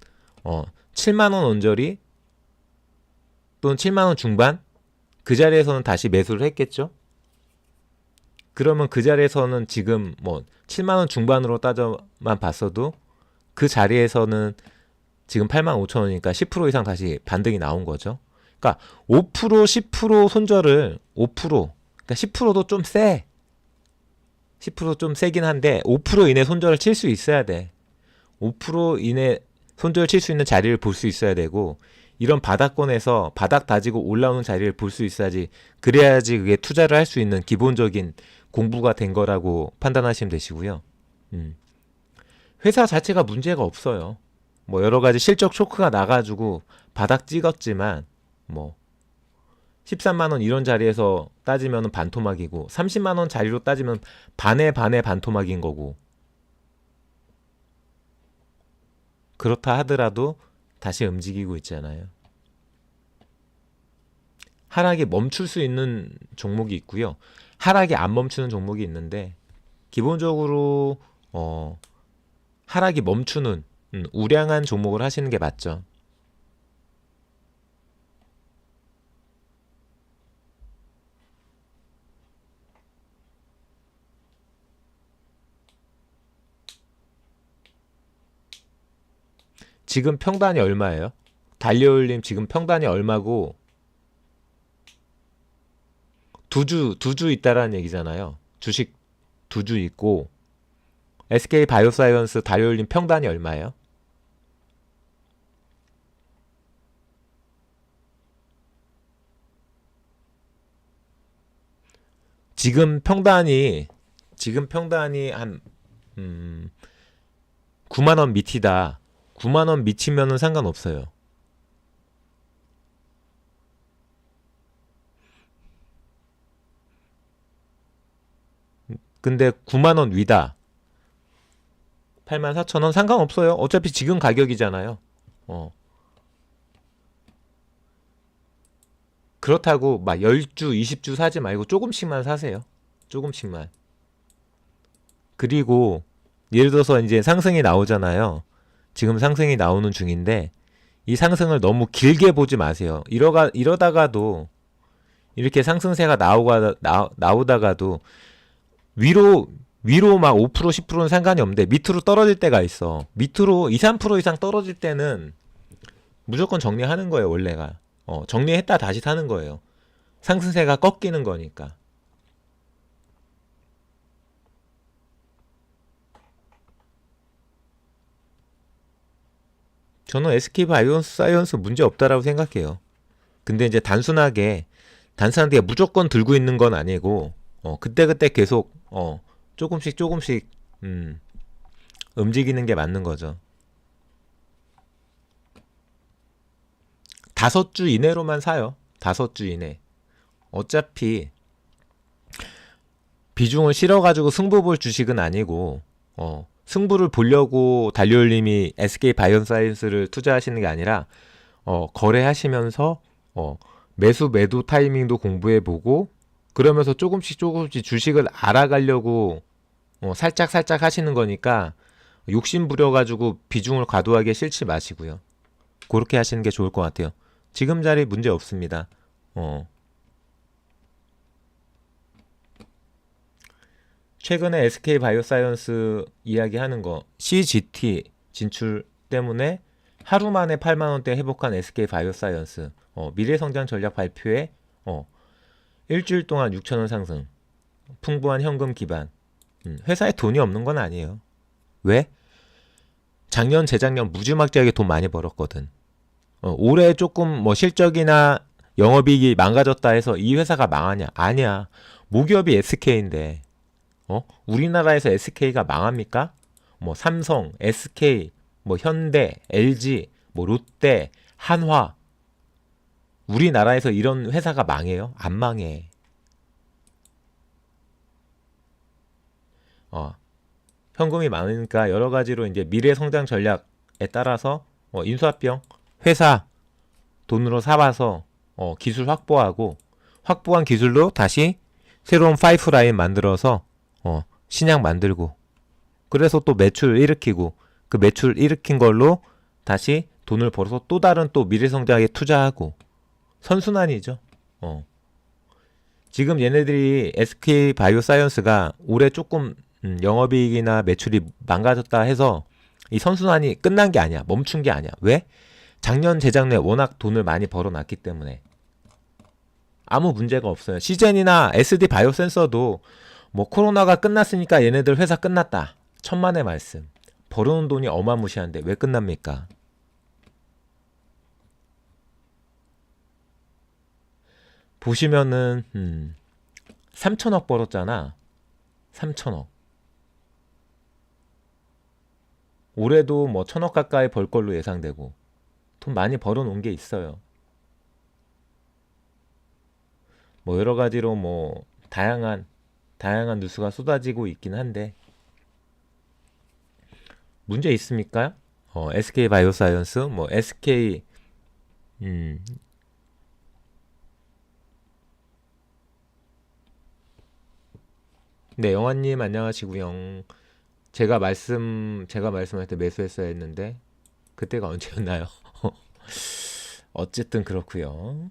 7만 원 언저리 또는 7만 원 중반 그 자리에서는 다시 매수를 했겠죠. 그러면 그 자리에서는 지금 뭐 7만 원 중반으로 따져만 봤어도 그 자리에서는 지금 8만 5천 원이니까 10% 이상 다시 반등이 나온 거죠. 그러니까 5%, 10% 손절을 5%, 그러니까 10%도 좀 세. 10% 좀 세긴 한데 5% 이내 손절을 칠 수 있어야 돼. 5% 이내 손절 칠 수 있는 자리를 볼 수 있어야 되고 이런 바닥권에서 바닥 다지고 올라오는 자리를 볼 수 있어야지, 그래야지 그게 투자를 할 수 있는 기본적인 공부가 된 거라고 판단하시면 되시고요. 회사 자체가 문제가 없어요. 뭐 여러 가지 실적 쇼크가 나가지고 바닥 찍었지만 뭐 13만 원 이런 자리에서 따지면 반토막이고 30만 원 자리로 따지면 반에 반토막인 거고, 그렇다 하더라도 다시 움직이고 있잖아요. 하락이 멈출 수 있는 종목이 있고요. 하락이 안 멈추는 종목이 있는데 기본적으로 하락이 멈추는 우량한 종목을 하시는 게 맞죠. 지금 평단이 얼마예요? 달려올림 지금 평단이 얼마고 두 주 있다라는 얘기잖아요. 주식 두 주 있고 SK 바이오사이언스 달려올림 평단이 얼마예요? 지금 평단이 한 9만 원 밑이다. 9만 원 밑이면은 상관없어요. 근데 9만 원 위다. 8만 4천 원 상관없어요. 어차피 지금 가격이잖아요. 그렇다고 막 10주, 20주 사지 말고 조금씩만 사세요. 조금씩만. 그리고 예를 들어서 이제 상승이 나오잖아요. 지금 상승이 나오는 중인데 이 상승을 너무 길게 보지 마세요. 이러다가도 이렇게 상승세가 나오다가도 위로 막 5%, 10%는 상관이 없는데 밑으로 떨어질 때가 있어. 밑으로 2, 3% 이상 떨어질 때는 무조건 정리하는 거예요, 원래가. 정리했다 다시 사는 거예요. 상승세가 꺾이는 거니까. 저는 SK 바이오사이언스 문제 없다라고 생각해요. 근데 이제 단순하게 무조건 들고 있는 건 아니고 그때그때 계속 조금씩 움직이는 게 맞는 거죠. 5주 이내로만 사요. 5주 이내. 어차피 비중을 실어가지고 승부 볼 주식은 아니고 승부를 보려고 달리올님이 SK 바이오사이언스를 투자하시는 게 아니라 거래하시면서 매수 매도 타이밍도 공부해보고 그러면서 조금씩 주식을 알아가려고 살짝 하시는 거니까 욕심 부려가지고 비중을 과도하게 실지 마시고요. 그렇게 하시는 게 좋을 것 같아요. 지금 자리 문제 없습니다. 최근에 SK 바이오사이언스 이야기하는 거 CGT 진출 때문에 하루 만에 8만 원대 회복한 SK 바이오사이언스 미래성장 전략 발표에 일주일 동안 6천 원 상승, 풍부한 현금 기반. 회사에 돈이 없는 건 아니에요. 왜? 작년 재작년 무지막지하게 돈 많이 벌었거든. 올해 조금 실적이나 영업이익이 망가졌다 해서 이 회사가 망하냐? 아니야. 모기업이 SK인데 우리나라에서 SK가 망합니까? 삼성, SK, 현대, LG, 롯데, 한화. 우리나라에서 이런 회사가 망해요? 안 망해. 현금이 많으니까 여러 가지로 이제 미래 성장 전략에 따라서 인수합병, 회사 돈으로 사와서 기술 확보하고 확보한 기술로 다시 새로운 파이프라인 만들어서 신약 만들고 그래서 또 매출 일으키고 그 매출 일으킨 걸로 다시 돈을 벌어서 또 다른 또 미래 성장에 투자하고 선순환이죠. 지금 얘네들이 SK 바이오사이언스가 올해 조금 영업이익이나 매출이 망가졌다 해서 이 선순환이 끝난 게 아니야. 멈춘 게 아니야. 왜? 작년 재작년에 워낙 돈을 많이 벌어놨기 때문에 아무 문제가 없어요. 시젠이나 SD 바이오센서도 코로나가 끝났으니까 얘네들 회사 끝났다. 천만의 말씀. 벌어놓은 돈이 어마무시한데 왜 끝납니까? 보시면은 3천억 벌었잖아. 3천억. 올해도 1천억 가까이 벌 걸로 예상되고 돈 많이 벌어놓은 게 있어요. 여러 가지로 다양한 뉴스가 쏟아지고 있긴 한데 문제 있습니까? SK 바이오사이언스, SK 네, 영환님 안녕하시고요. 제가 말씀할 때 매수했어야 했는데 그때가 언제였나요? 어쨌든 그렇고요.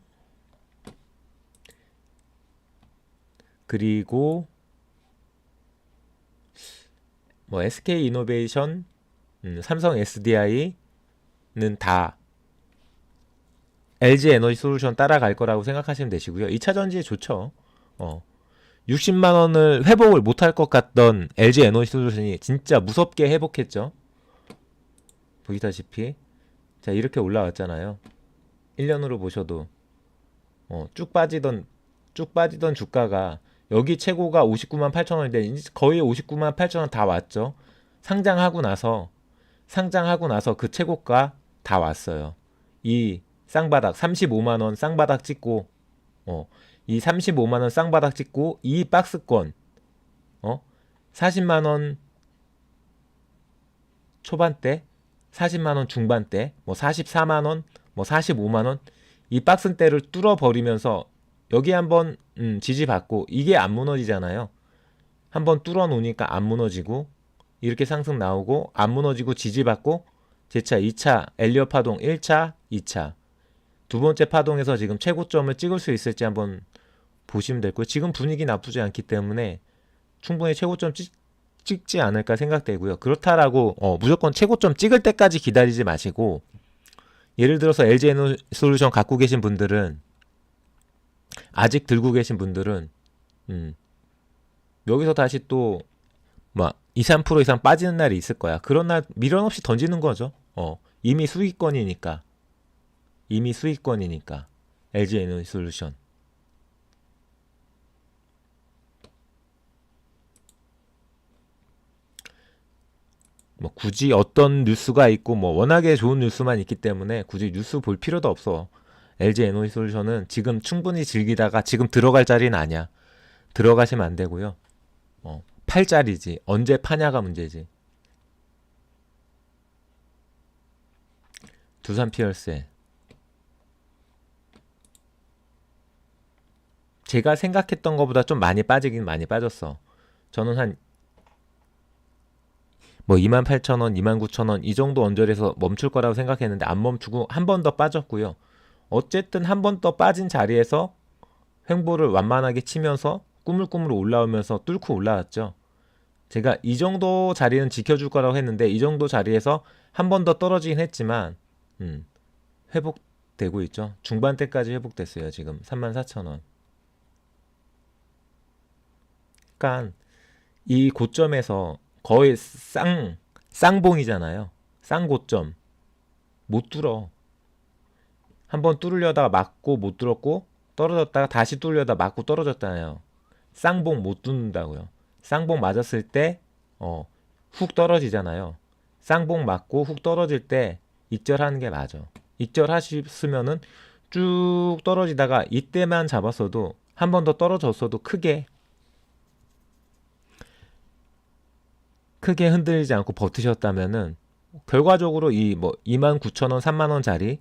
그리고 SK 이노베이션, 삼성 SDI는 다 LG 에너지 솔루션 따라갈 거라고 생각하시면 되시고요. 2차 전지에 좋죠. 60만 원을 회복을 못할 것 같던 LG 에너지 솔루션이 진짜 무섭게 회복했죠. 보시다시피 자 이렇게 올라왔잖아요. 1년으로 보셔도 쭉 빠지던 주가가 여기 최고가 59만 8천 원인데 거의 59만 8천 원 다 왔죠. 상장하고 나서 그 최고가 다 왔어요. 이 쌍바닥 35만 원 쌍바닥 찍고 이 35만 원 쌍바닥 찍고 이 박스권 40만 원 초반대, 40만 원 중반대, 44만 원, 45만 원 이 박스대를 뚫어 버리면서 여기 한번 지지받고 이게 안 무너지잖아요. 한번 뚫어 놓으니까 안 무너지고 이렇게 상승 나오고 안 무너지고 지지받고 재차 2차 엘리엇 파동 1차, 2차 두 번째 파동에서 지금 최고점을 찍을 수 있을지 한번 보시면 될 거예요. 지금 분위기 나쁘지 않기 때문에 충분히 최고점 찍지 않을까 생각되고요. 그렇다라고 무조건 최고점 찍을 때까지 기다리지 마시고 예를 들어서 LG 에너솔루션 갖고 계신 분들은 아직 들고 계신 분들은 여기서 다시 또 2, 3% 이상 빠지는 날이 있을 거야. 그런 날 미련 없이 던지는 거죠. 이미 수익권이니까 LG 에너솔루션 굳이 어떤 뉴스가 있고 워낙에 좋은 뉴스만 있기 때문에 굳이 뉴스 볼 필요도 없어. LG 에너지솔루션은 지금 충분히 즐기다가 지금 들어갈 자리는 아니야. 들어가시면 안 되고요. 팔 자리지. 언제 파냐가 문제지. 두산 피얼세. 제가 생각했던 것보다 좀 많이 빠지긴 많이 빠졌어. 저는 한 뭐 28,000원, 29,000원 이 정도 언저리에서 멈출 거라고 생각했는데 안 멈추고 한 번 더 빠졌고요. 어쨌든 한 번 더 빠진 자리에서 횡보를 완만하게 치면서 꾸물꾸물 올라오면서 뚫고 올라왔죠. 제가 이 정도 자리는 지켜줄 거라고 했는데 이 정도 자리에서 한 번 더 떨어지긴 했지만 회복되고 있죠. 중반대까지 회복됐어요. 지금 34,000원. 그러니까 이 고점에서 거의 쌍봉이잖아요. 쌍고점. 못 뚫어. 한번 뚫으려다가 맞고 못 뚫었고 떨어졌다가 다시 뚫으려다 맞고 떨어졌잖아요. 쌍봉 못 뚫는다고요. 쌍봉 맞았을 때 훅 떨어지잖아요. 쌍봉 맞고 훅 떨어질 때 익절하는 게 맞아. 익절하셨으면은 쭉 떨어지다가 이때만 잡았어도 한 번 더 떨어졌어도 크게 흔들리지 않고 버티셨다면은 결과적으로 이 뭐 29,000원, 3만원 자리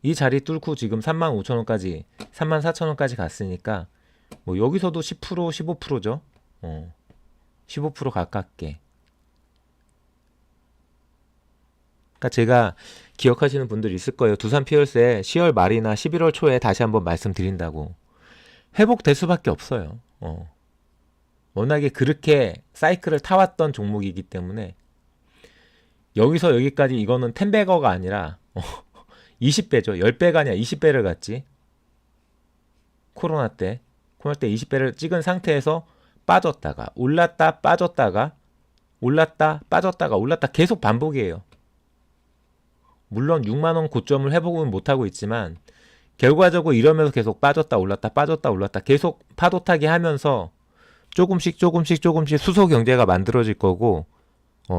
이 자리 뚫고 지금 35,000원까지 34,000원까지 갔으니까 뭐 여기서도 10% 15%죠. 15% 가깝게. 그러니까 제가 기억하시는 분들 있을 거예요. 두산 피얼스에 10월 말이나 11월 초에 다시 한번 말씀드린다고. 회복될 수밖에 없어요. 워낙에 그렇게 사이클을 타왔던 종목이기 때문에 여기서 여기까지 이거는 10배거가 아니라 20배죠. 10배가 아니라 20배를 갔지. 코로나 때 20배를 찍은 상태에서 빠졌다가 올랐다 빠졌다가 올랐다 빠졌다가 올랐다 계속 반복이에요. 물론 6만원 고점을 회복은 못하고 있지만 결과적으로 이러면서 계속 빠졌다 올랐다 빠졌다 올랐다 계속 파도 타기 하면서 조금씩 수소 경제가 만들어질 거고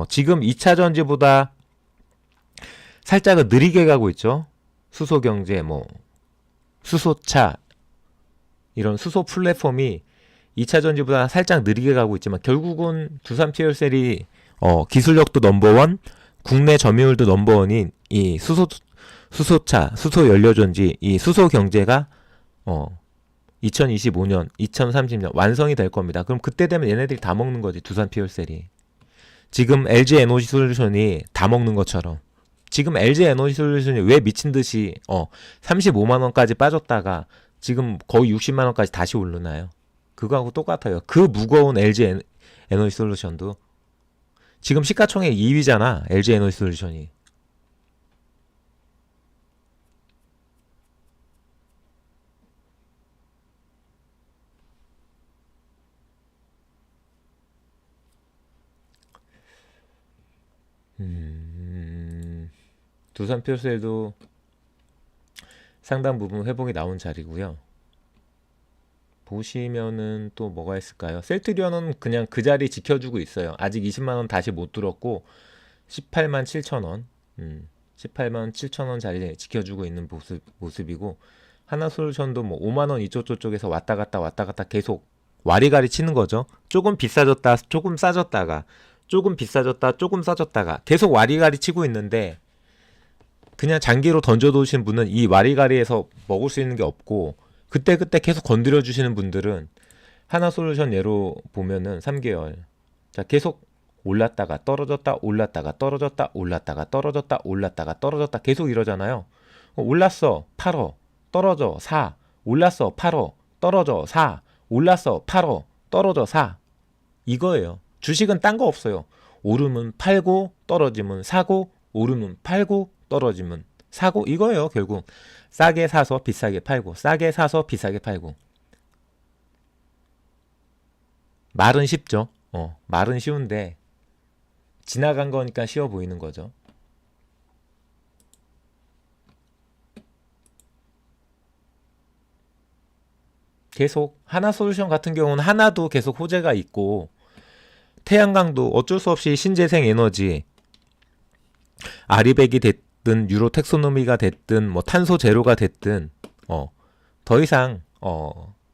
지금 2차 전지보다 살짝은 느리게 가고 있죠. 수소 경제 뭐 수소차 이런 수소 플랫폼이 2차 전지보다 살짝 느리게 가고 있지만 결국은 두산 피얼셀이 기술력도 넘버원, 국내 점유율도 넘버원인 이 수소차, 수소 연료전지 이 수소 경제가 2025년, 2030년 완성이 될 겁니다. 그럼 그때 되면 얘네들이 다 먹는 거지. 두산 피얼셀이. 지금 LG 에너지솔루션이 다 먹는 것처럼. 지금 LG 에너지솔루션이 왜 미친 듯이 35만 원까지 빠졌다가 지금 거의 60만 원까지 다시 오르나요? 그거하고 똑같아요. 그 무거운 LG 에너지솔루션도 지금 시가총액 2위잖아. LG 에너지솔루션이. 두산 피얼셀도 상당 부분 회복이 나온 자리고요. 보시면은 또 뭐가 있을까요? 셀트리온은 그냥 그 자리 지켜주고 있어요. 아직 20만원 다시 못 뚫었고 18만 7천원 18만 7천원 자리 지켜주고 있는 모습이고 하나솔루션도 뭐 5만원 이쪽 저쪽에서 왔다 갔다 계속 와리가리 치는 거죠. 조금 비싸졌다 조금 싸졌다가 조금 비싸졌다 조금 싸졌다가 계속 와리가리 치고 있는데 그냥 장기로 던져두신 분은 이 와리가리에서 먹을 수 있는 게 없고 그때그때 계속 건드려 주시는 분들은 하나솔루션 예로 보면은 3개월 자 계속 올랐다가 떨어졌다 올랐다가 떨어졌다 올랐다가 떨어졌다 올랐다가 떨어졌다 계속 이러잖아요. 올랐어 팔어 떨어져 사 올랐어 팔어 떨어져 사 올랐어 팔어 떨어져 사 이거예요. 주식은 딴 거 없어요. 오르면 팔고 떨어지면 사고 오르면 팔고 떨어지면 사고 이거예요. 결국 싸게 사서 비싸게 팔고 싸게 사서 비싸게 팔고 말은 쉽죠. 말은 쉬운데 지나간 거니까 쉬워 보이는 거죠. 계속 하나솔루션 같은 경우는 하나도 계속 호재가 있고 태양광도 어쩔 수 없이 신재생 에너지 아리백이 됐든 유로 텍소노미가 됐든 뭐 탄소 제로가 됐든 더 이상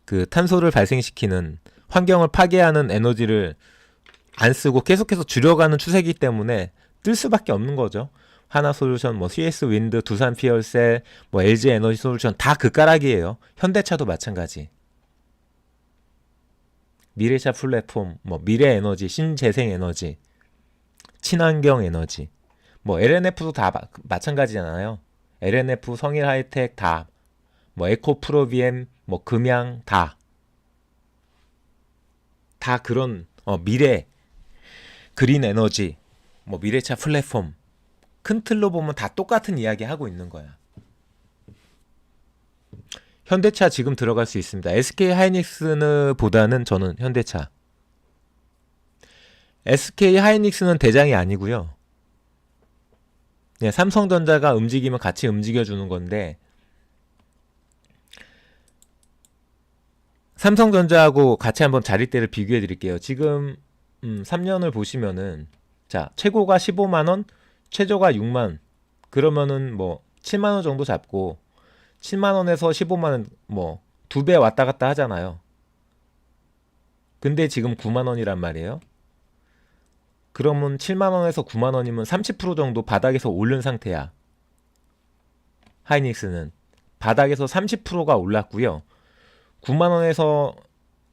그 탄소를 발생시키는 환경을 파괴하는 에너지를 안 쓰고 계속해서 줄여가는 추세이기 때문에 뜰 수밖에 없는 거죠. 하나솔루션, 뭐 CS 윈드, 두산 피얼셀, 뭐 LG 에너지 솔루션 다 그 까락이에요. 현대차도 마찬가지. 미래차 플랫폼, 뭐 미래 에너지, 신재생 에너지, 친환경 에너지, 뭐 LNF도 다 마찬가지잖아요. LNF, 성일 하이텍 다, 뭐 에코 프로비엠, 뭐 금양 다 그런 미래 그린 에너지, 뭐 미래차 플랫폼 큰 틀로 보면 다 똑같은 이야기 하고 있는 거야. 현대차 지금 들어갈 수 있습니다. SK 하이닉스 보다는 저는 현대차. SK 하이닉스는 대장이 아니고요. 삼성전자가 움직이면 같이 움직여주는 건데 삼성전자하고 같이 한번 자릿대를 비교해 드릴게요. 지금 3년을 보시면은 자 최고가 15만원, 최저가 6만. 그러면은 뭐 7만원 정도 잡고 7만원에서 15만원 뭐 2배 왔다 갔다 하잖아요. 근데 지금 9만원이란 말이에요. 그러면 7만원에서 9만원이면 30% 정도 바닥에서 오른 상태야. 하이닉스는 바닥에서 30%가 올랐고요. 9만원에서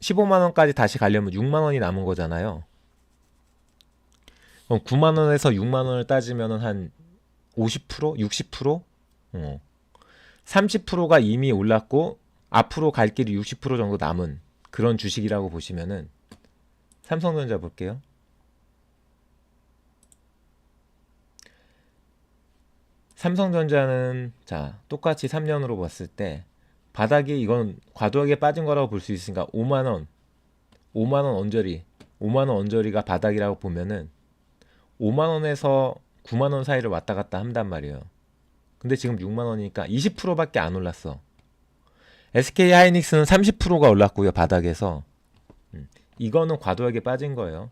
15만원까지 다시 가려면 6만원이 남은 거잖아요. 그럼 9만원에서 6만원을 따지면 한 50%? 60%? 30%가 이미 올랐고 앞으로 갈 길이 60% 정도 남은 그런 주식이라고 보시면은 삼성전자 볼게요. 삼성전자는 자 똑같이 3년으로 봤을 때 바닥이 이건 과도하게 빠진 거라고 볼 수 있으니까 5만원 5만원 언저리 5만원 언저리가 바닥이라고 보면은 5만원에서 9만원 사이를 왔다 갔다 한단 말이에요. 근데 지금 6만원이니까 20%밖에 안 올랐어. SK 하이닉스는 30%가 올랐고요. 바닥에서 이거는 과도하게 빠진 거예요.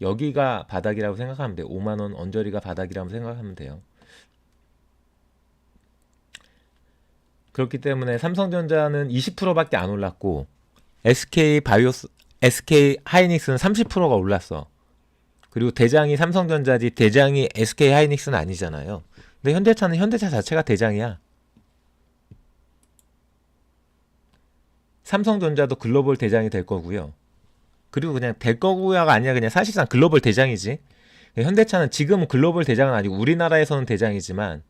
여기가 바닥이라고 생각하면 돼요. 5만원 언저리가 바닥이라고 생각하면 돼요. 그렇기 때문에 삼성전자는 20%밖에 안 올랐고 SK 하이닉스는 30%가 올랐어. 그리고 대장이 삼성전자지 대장이 SK 하이닉스는 아니잖아요. 근데 현대차는 현대차 자체가 대장이야. 삼성전자도 글로벌 대장이 될 거고요. 그리고 그냥 될 거고요가 아니라 그냥 사실상 글로벌 대장이지. 현대차는 지금 글로벌 대장은 아니고 우리나라에서는 대장이지만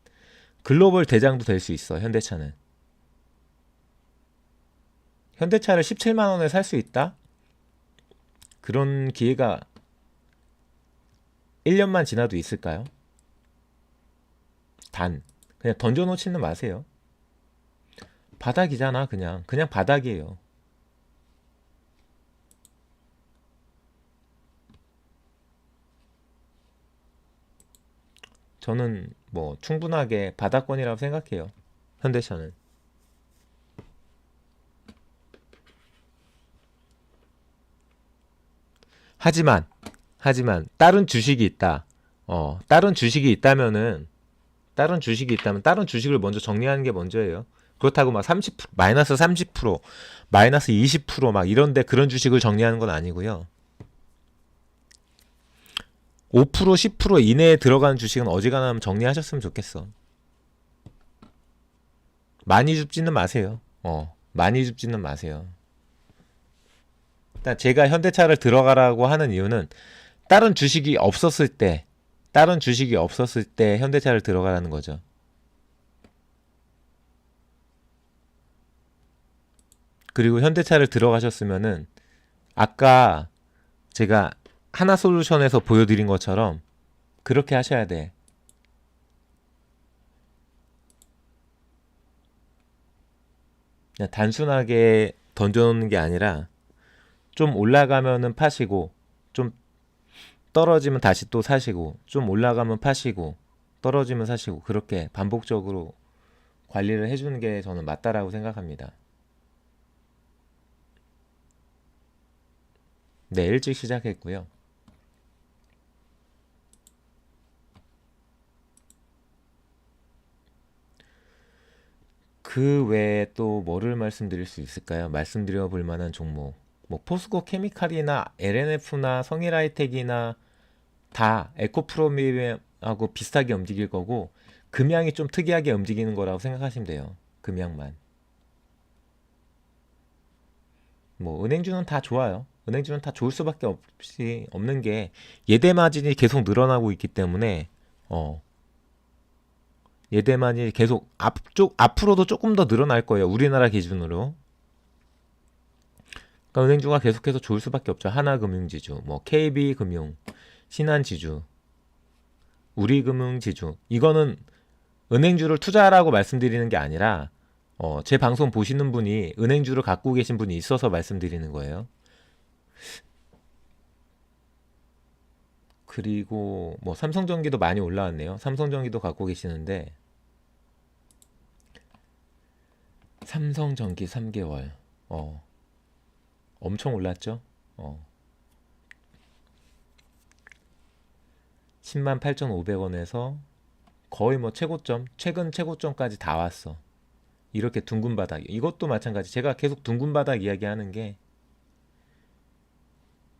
글로벌 대장도 될 수 있어. 현대차는. 현대차를 17만 원에 살 수 있다? 그런 기회가 1년만 지나도 있을까요? 그냥 던져놓지는 마세요. 바닥이잖아. 그냥 바닥이에요. 저는 뭐 충분하게 바닥권이라고 생각해요. 현대차는. 하지만 다른 주식이 있다. 다른 주식이 있다면 다른 주식을 먼저 정리하는 게 먼저예요. 그렇다고 막 30%, 마이너스 30%, 마이너스 20%막 이런데 그런 주식을 정리하는 건 아니고요. 5%, 10% 이내에 들어가는 주식은 어지간하면 정리하셨으면 좋겠어. 많이 줍지는 마세요. 많이 줍지는 마세요. 일단 제가 현대차를 들어가라고 하는 이유는 다른 주식이 없었을 때 현대차를 들어가라는 거죠. 그리고 현대차를 들어가셨으면은 아까 제가 하나솔루션에서 보여드린 것처럼 그렇게 하셔야 돼. 그냥 단순하게 던져놓는 게 아니라 좀 올라가면은 파시고 좀 떨어지면 다시 또 사시고 좀 올라가면 파시고 떨어지면 사시고 그렇게 반복적으로 관리를 해주는 게 저는 맞다라고 생각합니다. 네, 일찍 시작했고요. 그 외에 또 뭐를 말씀드릴 수 있을까요? 말씀드려 볼 만한 종목. 뭐 포스코 케미칼이나 LNF나 성일하이텍이나 다 에코프로미하고 비슷하게 움직일 거고 금양이 좀 특이하게 움직이는 거라고 생각하시면 돼요. 금양만. 뭐 은행주는 다 좋아요. 은행주는 다 좋을 수밖에 없는 게 예대 마진이 계속 늘어나고 있기 때문에 예대 마진이 계속 앞으로도 조금 더 늘어날 거예요. 우리나라 기준으로. 그러니까 은행주가 계속해서 좋을 수밖에 없죠. 하나금융지주, 뭐 KB금융, 신한지주, 우리금융지주. 이거는 은행주를 투자하라고 말씀드리는 게 아니라 제 방송 보시는 분이 은행주를 갖고 계신 분이 있어서 말씀드리는 거예요. 그리고 뭐 삼성전기도 많이 올라왔네요. 삼성전기도 갖고 계시는데 삼성전기 3개월 엄청 올랐죠. 108,500원에서 거의 뭐 최고점, 최근 최고점까지 다 왔어. 이렇게 둥근 바닥. 이것도 마찬가지. 제가 계속 둥근 바닥 이야기하는 게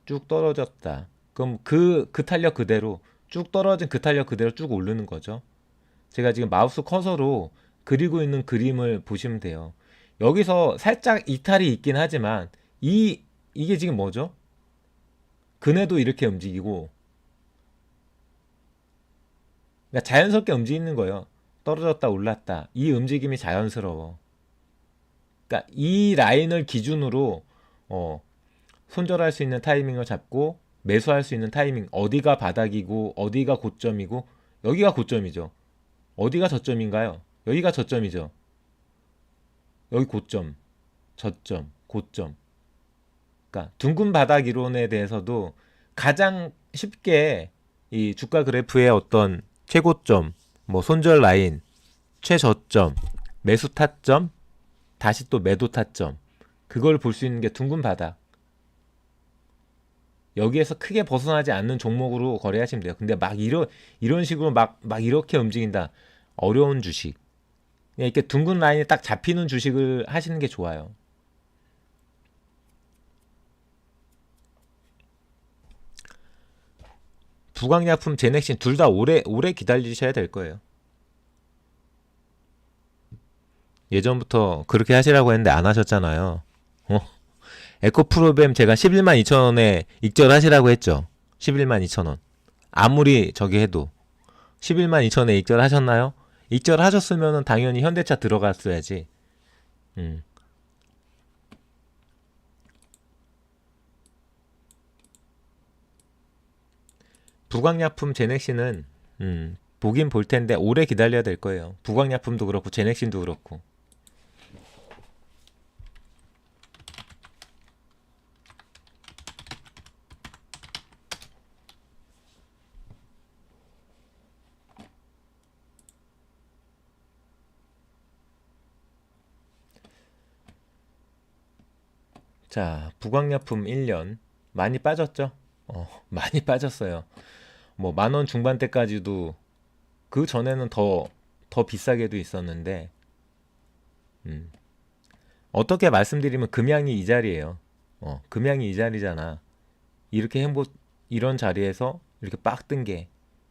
쭉 떨어졌다. 그럼 그 탄력 그대로 쭉 떨어진 그 탄력 그대로 쭉 오르는 거죠. 제가 지금 마우스 커서로 그리고 있는 그림을 보시면 돼요. 여기서 살짝 이탈이 있긴 하지만 이게 지금 뭐죠? 근해도 이렇게 움직이고 그러니까 자연스럽게 움직이는 거예요. 떨어졌다 올랐다. 이 움직임이 자연스러워. 그러니까 이 라인을 기준으로 손절할 수 있는 타이밍을 잡고 매수할 수 있는 타이밍 어디가 바닥이고 어디가 고점이고 여기가 고점이죠. 어디가 저점인가요? 여기가 저점이죠. 여기 고점, 저점, 고점. 그러니까 둥근 바닥 이론에 대해서도 가장 쉽게 이 주가 그래프의 어떤 최고점, 뭐 손절 라인, 최저점, 매수 타점, 다시 또 매도 타점. 그걸 볼 수 있는 게 둥근 바닥. 여기에서 크게 벗어나지 않는 종목으로 거래하시면 돼요. 근데 막 이런 식으로 막 이렇게 움직인다. 어려운 주식. 그냥 이렇게 둥근 라인이 딱 잡히는 주식을 하시는 게 좋아요. 부강약품, 제넥신 둘 다 오래 기다리셔야 될 거예요. 예전부터 그렇게 하시라고 했는데 안 하셨잖아요. 에코프로뱀 제가 11만 2천원에 익절하시라고 했죠. 11만 2천원. 아무리 저기 해도 11만 2천원에 익절하셨나요? 익절하셨으면 당연히 현대차 들어갔어야지. 부강약품 제넥신은 보긴 볼 텐데 오래 기다려야 될 거예요. 부강약품도 그렇고 제넥신도 그렇고. 자, 부강약품 1년 많이 빠졌죠? 많이 빠졌어요. 뭐 10,000원 중반대까지도 그 전에는 더 비싸게도 있었는데 어떻게 말씀드리면 금양이 이 자리예요. 금양이 이 자리잖아. 이렇게 이런 자리에서 이렇게 빡 뜬 게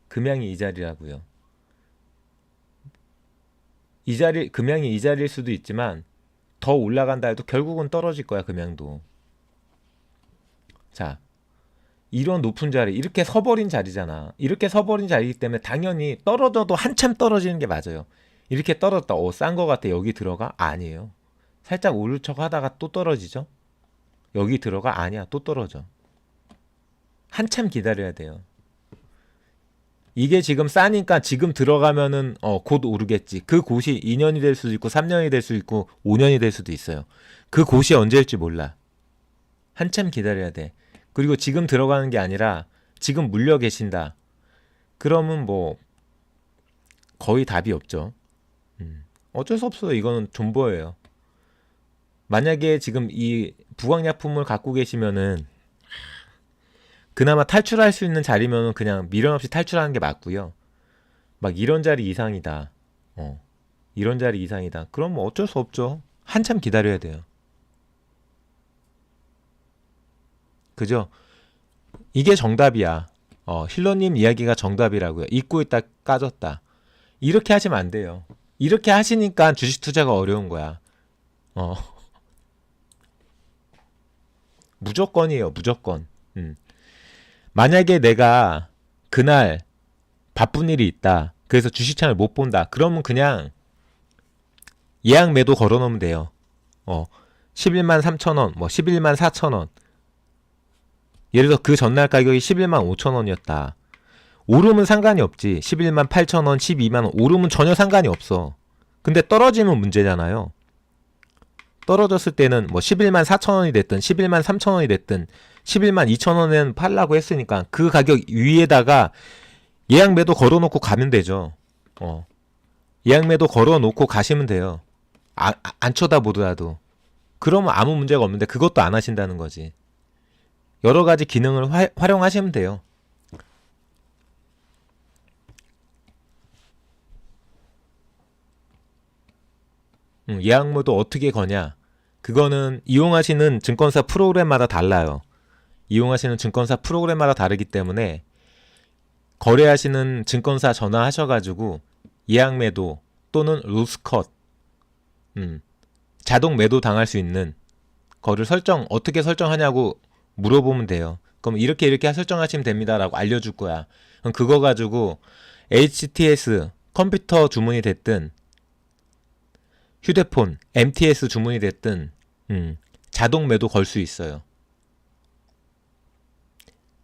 금양이 이 자리라고요. 금양이 이 자리일 수도 있지만 더 올라간다 해도 결국은 떨어질 거야, 금양도. 자, 이런 높은 자리, 이렇게 서버린 자리잖아. 이렇게 서버린 자리이기 때문에 당연히 떨어져도 한참 떨어지는 게 맞아요. 이렇게 떨어졌다. 싼 거 같아. 여기 들어가? 아니에요. 살짝 오를 척 하다가 또 떨어지죠. 여기 들어가? 아니야. 또 떨어져. 한참 기다려야 돼요. 이게 지금 싸니까 지금 들어가면은 곧 오르겠지. 그 곳이 2년이 될 수도 있고 3년이 될 수도 있고 5년이 될 수도 있어요. 그 곳이 언제일지 몰라. 한참 기다려야 돼. 그리고 지금 들어가는 게 아니라 지금 물려 계신다. 그러면 뭐 거의 답이 없죠. 어쩔 수 없어요. 이거는 존버예요. 만약에 지금 이 부강약품을 갖고 계시면은 그나마 탈출할 수 있는 자리면은 그냥 미련 없이 탈출하는 게 맞고요. 막 이런 자리 이상이다. 이런 자리 이상이다. 그럼 뭐 어쩔 수 없죠. 한참 기다려야 돼요. 그죠? 이게 정답이야. 힐러님 이야기가 정답이라고요. 잊고 있다 까졌다. 이렇게 하시면 안 돼요. 이렇게 하시니까 주식 투자가 어려운 거야. 어, 무조건이에요. 무조건. 만약에 내가 그날 바쁜 일이 있다. 그래서 주식창을 못 본다. 그러면 그냥 예약 매도 걸어 놓으면 돼요. 11만 3천 원, 뭐 11만 4천 원. 예를 들어 그 전날 가격이 11만 5천 원이었다. 오르면 상관이 없지. 11만 8천 원, 12만 원. 오르면 전혀 상관이 없어. 근데 떨어지면 문제잖아요. 떨어졌을 때는 뭐 11만 4천 원이 됐든 11만 3천 원이 됐든 11만 2천 원은 팔라고 했으니까 그 가격 위에다가 예약 매도 걸어놓고 가면 되죠. 예약 매도 걸어놓고 가시면 돼요. 안 쳐다보더라도. 그러면 아무 문제가 없는데 그것도 안 하신다는 거지. 여러 가지 기능을 활용하시면 돼요. 예약 매도 어떻게 거냐? 그거는 이용하시는 증권사 프로그램마다 달라요. 이용하시는 증권사 프로그램마다 다르기 때문에 거래하시는 증권사 전화하셔가지고 예약 매도 또는 로스컷 자동 매도 당할 수 있는 거를 어떻게 설정하냐고 물어보면 돼요. 그럼 이렇게 설정하시면 됩니다라고 알려줄 거야. 그럼 그거 가지고 HTS 컴퓨터 주문이 됐든 휴대폰 MTS 주문이 됐든 자동 매도 걸 수 있어요.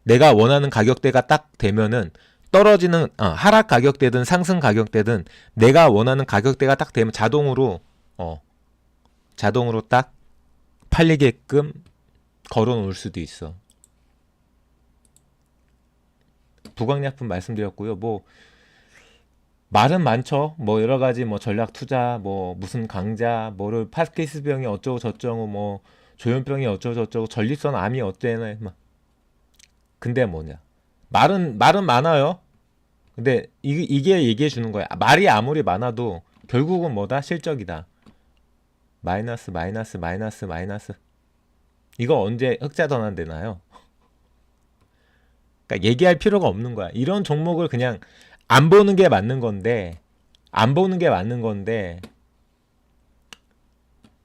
내가 원하는 가격대가 딱 되면은 떨어지는 하락 가격대든 상승 가격대든 내가 원하는 가격대가 딱 되면 자동으로 딱 팔리게끔 걸어 놓을 수도 있어. 부강약품 말씀드렸고요. 뭐 말은 많죠. 뭐 여러 가지 뭐 전략 투자, 뭐 무슨 강자, 뭐를 파스케이스병이 어쩌고 저쩌고, 뭐 조현병이 어쩌고 저쩌고, 전립선 암이 어때나 막. 근데 뭐냐? 말은 많아요. 근데 이게 얘기해 주는 거야. 말이 아무리 많아도 결국은 뭐다? 실적이다. 마이너스 마이너스 마이너스 마이너스. 이거 언제 흑자 전환 되나요? 그러니까 얘기할 필요가 없는 거야. 이런 종목을 그냥 안 보는 게 맞는 건데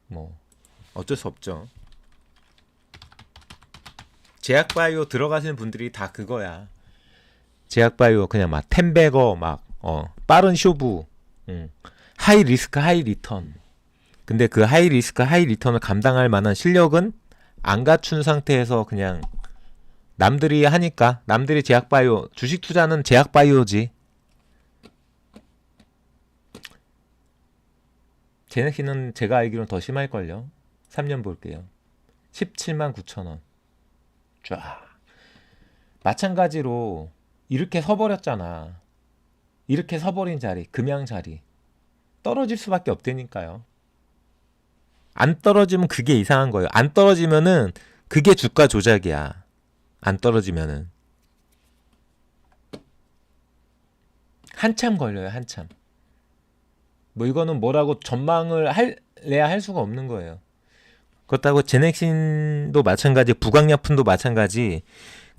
뭐 어쩔 수 없죠. 제약바이오 들어가시는 분들이 다 그거야. 제약바이오 그냥 막 텐베거 막 빠른 쇼부, 하이 리스크 하이 리턴. 근데 그 하이 리스크 하이 리턴을 감당할 만한 실력은 안 갖춘 상태에서 그냥 남들이 하니까 남들이 제약바이오 주식 투자는 제약바이오지. 제네시는 제가 알기로는 더 심할걸요. 3년 볼게요. 17만 9천 원. 쫙. 마찬가지로 이렇게 서버렸잖아. 이렇게 서버린 자리, 금양 자리. 떨어질 수밖에 없다니까요. 안 떨어지면 그게 이상한 거예요. 안 떨어지면은 그게 주가 조작이야. 안 떨어지면은. 한참 걸려요, 한참. 뭐 이거는 뭐라고 전망을 내야 할 수가 없는 거예요. 그렇다고 제넥신도 마찬가지, 부강약품도 마찬가지.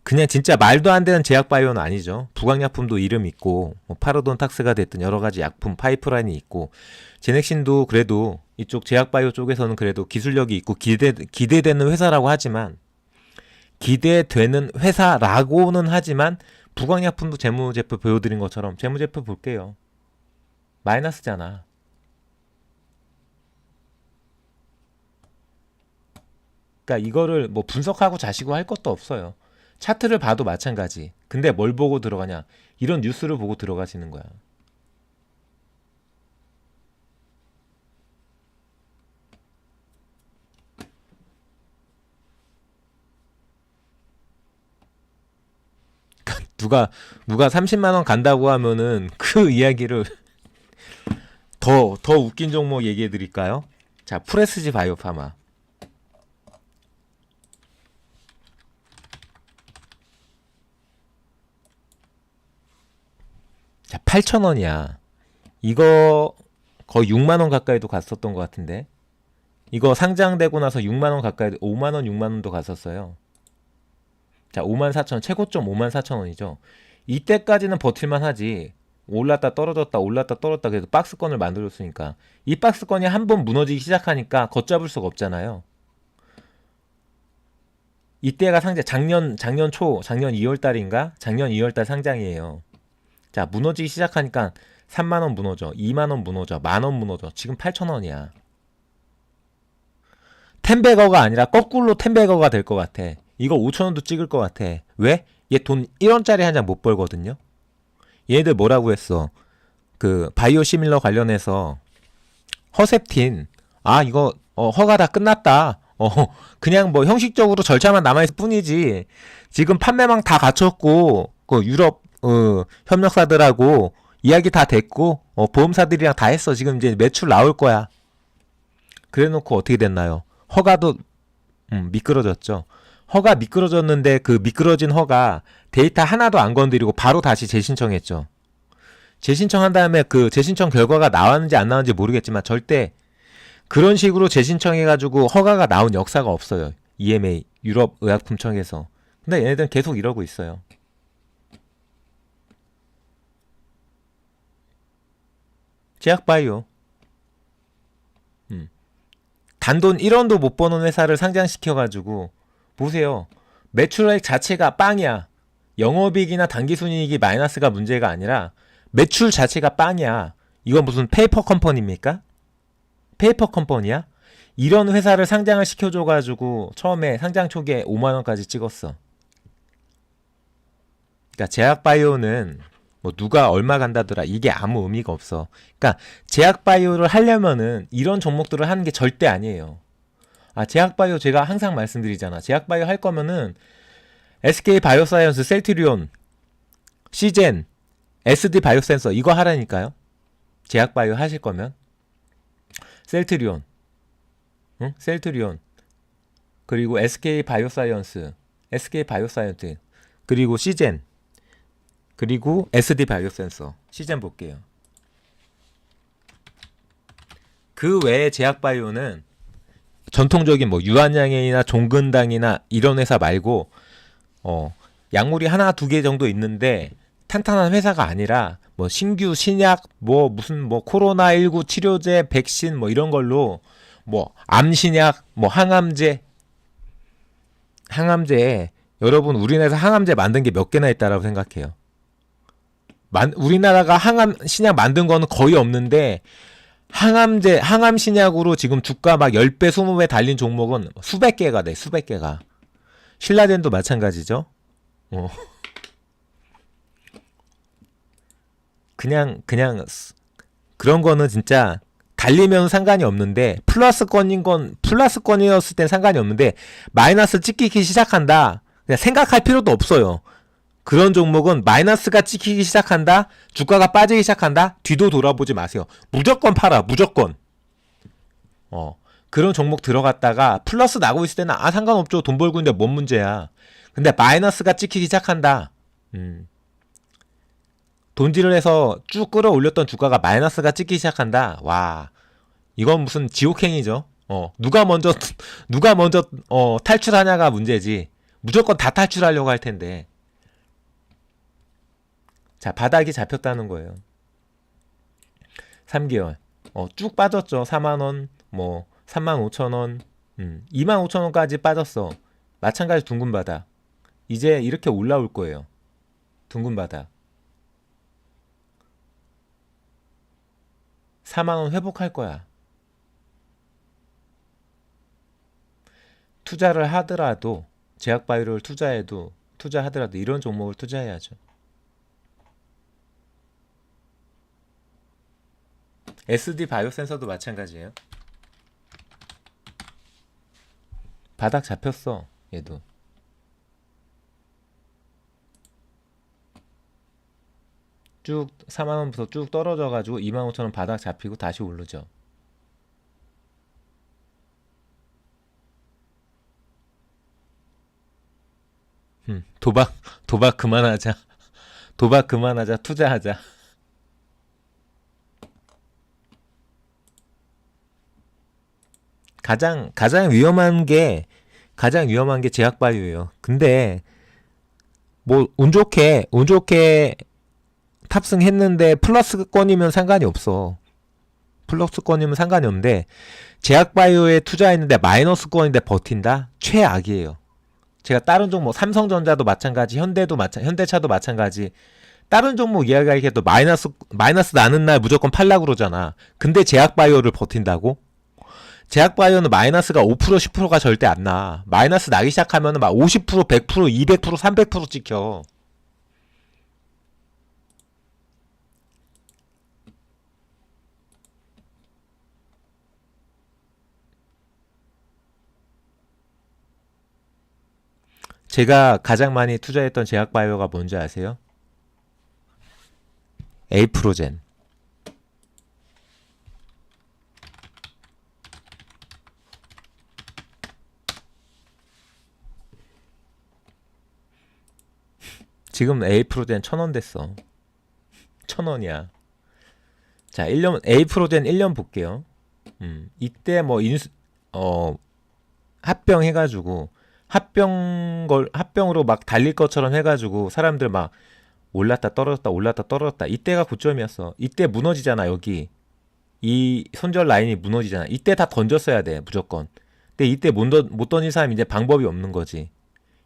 그냥 진짜 말도 안 되는 제약바이오는 아니죠. 부강약품도 이름 있고 뭐 파로돈탁스가 됐든 여러 가지 약품 파이프라인이 있고 제넥신도 그래도 이쪽 제약바이오 쪽에서는 그래도 기술력이 있고 기대되는 회사라고 하지만 기대되는 회사라고는 하지만 부강약품도 재무제표 보여드린 것처럼 재무제표 볼게요. 마이너스잖아. 그러니까 이거를 뭐 분석하고 자시고 할 것도 없어요. 차트를 봐도 마찬가지. 근데 뭘 보고 들어가냐? 이런 뉴스를 보고 들어가시는 거야. 누가 30만 원 간다고 하면은 그 이야기를 더 웃긴 종목 얘기해 드릴까요? 자, 프레스지 바이오파마. 자, 8,000원이야. 이거 거의 6만원 가까이도 갔었던 것 같은데. 이거 상장되고 나서 6만원 가까이, 5만원, 6만원도 갔었어요. 자, 5만 4천, 최고점 5만 4천 원이죠. 이때까지는 버틸만 하지. 올랐다 떨어졌다 올랐다 떨어졌다 그래도 박스권을 만들었으니까. 이 박스권이 한번 무너지기 시작하니까 걷잡을 수가 없잖아요. 이때가 작년 2월 달인가? 작년 2월 달 상장이에요. 자, 무너지기 시작하니까 3만원 무너져, 2만원 무너져, 만원 무너져. 지금 8천원이야. 텐베거가 아니라 거꾸로 텐베거가 될 것 같아. 이거 5천원도 찍을 것 같아. 왜? 얘 돈 1원짜리 한 장 못 벌거든요. 얘네들 뭐라고 했어? 그 바이오 시밀러 관련해서 허셉틴, 아 이거 허가 다 끝났다. 그냥 뭐 형식적으로 절차만 남아있을 뿐이지. 지금 판매망 다 갖췄고 그 유럽 협력사들하고 이야기 다 됐고 보험사들이랑 다 했어. 지금 이제 매출 나올 거야. 그래놓고 어떻게 됐나요? 허가도 미끄러졌죠. 허가 미끄러졌는데 그 미끄러진 허가 데이터 하나도 안 건드리고 바로 다시 재신청했죠. 재신청한 다음에 그 재신청 결과가 나왔는지 안 나왔는지 모르겠지만 절대 그런 식으로 재신청해가지고 허가가 나온 역사가 없어요. EMA 유럽 의약품청에서. 근데 얘네들은 계속 이러고 있어요. 제약바이오. 단돈 1원도 못 버는 회사를 상장시켜가지고 보세요. 매출액 자체가 빵이야. 영업이익이나 당기순이익이 마이너스가 문제가 아니라 매출 자체가 빵이야. 이건 무슨 페이퍼 컴퍼니입니까? 페이퍼 컴퍼니야? 이런 회사를 상장을 시켜줘가지고 처음에 상장 초기에 5만원까지 찍었어. 그러니까 제약바이오는 뭐 누가 얼마 간다더라 이게 아무 의미가 없어. 그러니까 제약바이오를 하려면은 이런 종목들을 하는 게 절대 아니에요. 아, 제약바이오 제가 항상 말씀드리잖아. 제약바이오 할 거면은 SK 바이오사이언스, 셀트리온, 시젠, SD 바이오센서 이거 하라니까요. 제약바이오 하실 거면 셀트리온, 셀트리온, 그리고 SK 바이오사이언스, 그리고 시젠, 그리고 SD 바이오센서. 시젠 볼게요. 그 외에 제약바이오는 전통적인 뭐 유한양행이나 종근당이나 이런 회사 말고 약물이 하나 두 개 정도 있는데 탄탄한 회사가 아니라 뭐 신규 신약 뭐 무슨 뭐 코로나19 치료제 백신 뭐 이런 걸로 뭐 암신약 뭐 항암제 여러분 우리나라에서 항암제 만든 게 몇 개나 있다라고 생각해요. 우리나라가 항암 신약 만든 거는 거의 없는데 항암 신약으로 지금 주가 막 10배, 20배 달린 종목은 수백 개가 돼. 수백 개가. 신라젠도 마찬가지죠. 그냥 그런 거는 진짜 달리면 상관이 없는데 플러스권이었을 땐 상관이 없는데 마이너스 찍히기 시작한다. 그냥 생각할 필요도 없어요. 그런 종목은 마이너스가 찍히기 시작한다. 주가가 빠지기 시작한다. 뒤도 돌아보지 마세요. 무조건 팔아. 무조건. 그런 종목 들어갔다가 플러스 나고 있을 때는 상관없죠. 돈 벌고 있는데 뭔 문제야. 근데 마이너스가 찍히기 시작한다. 돈질을 해서 쭉 끌어올렸던 주가가 마이너스가 찍히기 시작한다. 와, 이건 무슨 지옥행이죠. 누가 먼저 탈출하냐가 문제지. 무조건 다 탈출하려고 할 텐데. 자, 바닥이 잡혔다는 거예요. 3개월. 쭉 빠졌죠. 4만원, 뭐 35,000원, 25,000원까지 빠졌어. 마찬가지 둥근 바닥. 이제 이렇게 올라올 거예요. 둥근 바닥. 4만원 회복할 거야. 투자를 하더라도, 제약바이오를 투자하더라도 이런 종목을 투자해야죠. SD 바이오센서도 마찬가지예요. 바닥 잡혔어. 얘도. 쭉 4만원부터 쭉 떨어져가지고 25,000원 바닥 잡히고 다시 오르죠. 도박 그만하자. 도박 그만하자. 투자하자. 가장 위험한 게 제약바이오예요. 근데 뭐 운 좋게 탑승했는데 플러스권이면 상관이 없어. 플러스권이면 상관이 없는데 제약바이오에 투자했는데 마이너스권인데 버틴다? 최악이에요. 제가 다른 종목 삼성전자도 마찬가지, 현대차도 마찬가지. 다른 종목 이야기하기에도 마이너스 나는 날 무조건 팔라 그러잖아. 근데 제약바이오를 버틴다고? 제약바이오는 마이너스가 5% 10%가 절대 안 나. 마이너스 나기 시작하면은 막 50% 100% 200% 300% 찍혀. 제가 가장 많이 투자했던 제약바이오가 뭔지 아세요? 에이프로젠. 지금 에이프로젠 1,000원 됐어. 1,000원이야. 자, 1년 에이프로젠 1년 볼게요. 이때 뭐 합병해가지고 합병으로 막 달릴 것처럼 해가지고 사람들 막 올랐다 떨어졌다 올랐다 떨어졌다. 이때가 고점이었어. 이때 무너지잖아. 여기 이 손절 라인이 무너지잖아. 이때 다 던졌어야 돼 무조건. 근데 이때 못 던진 사람이 이제 방법이 없는 거지.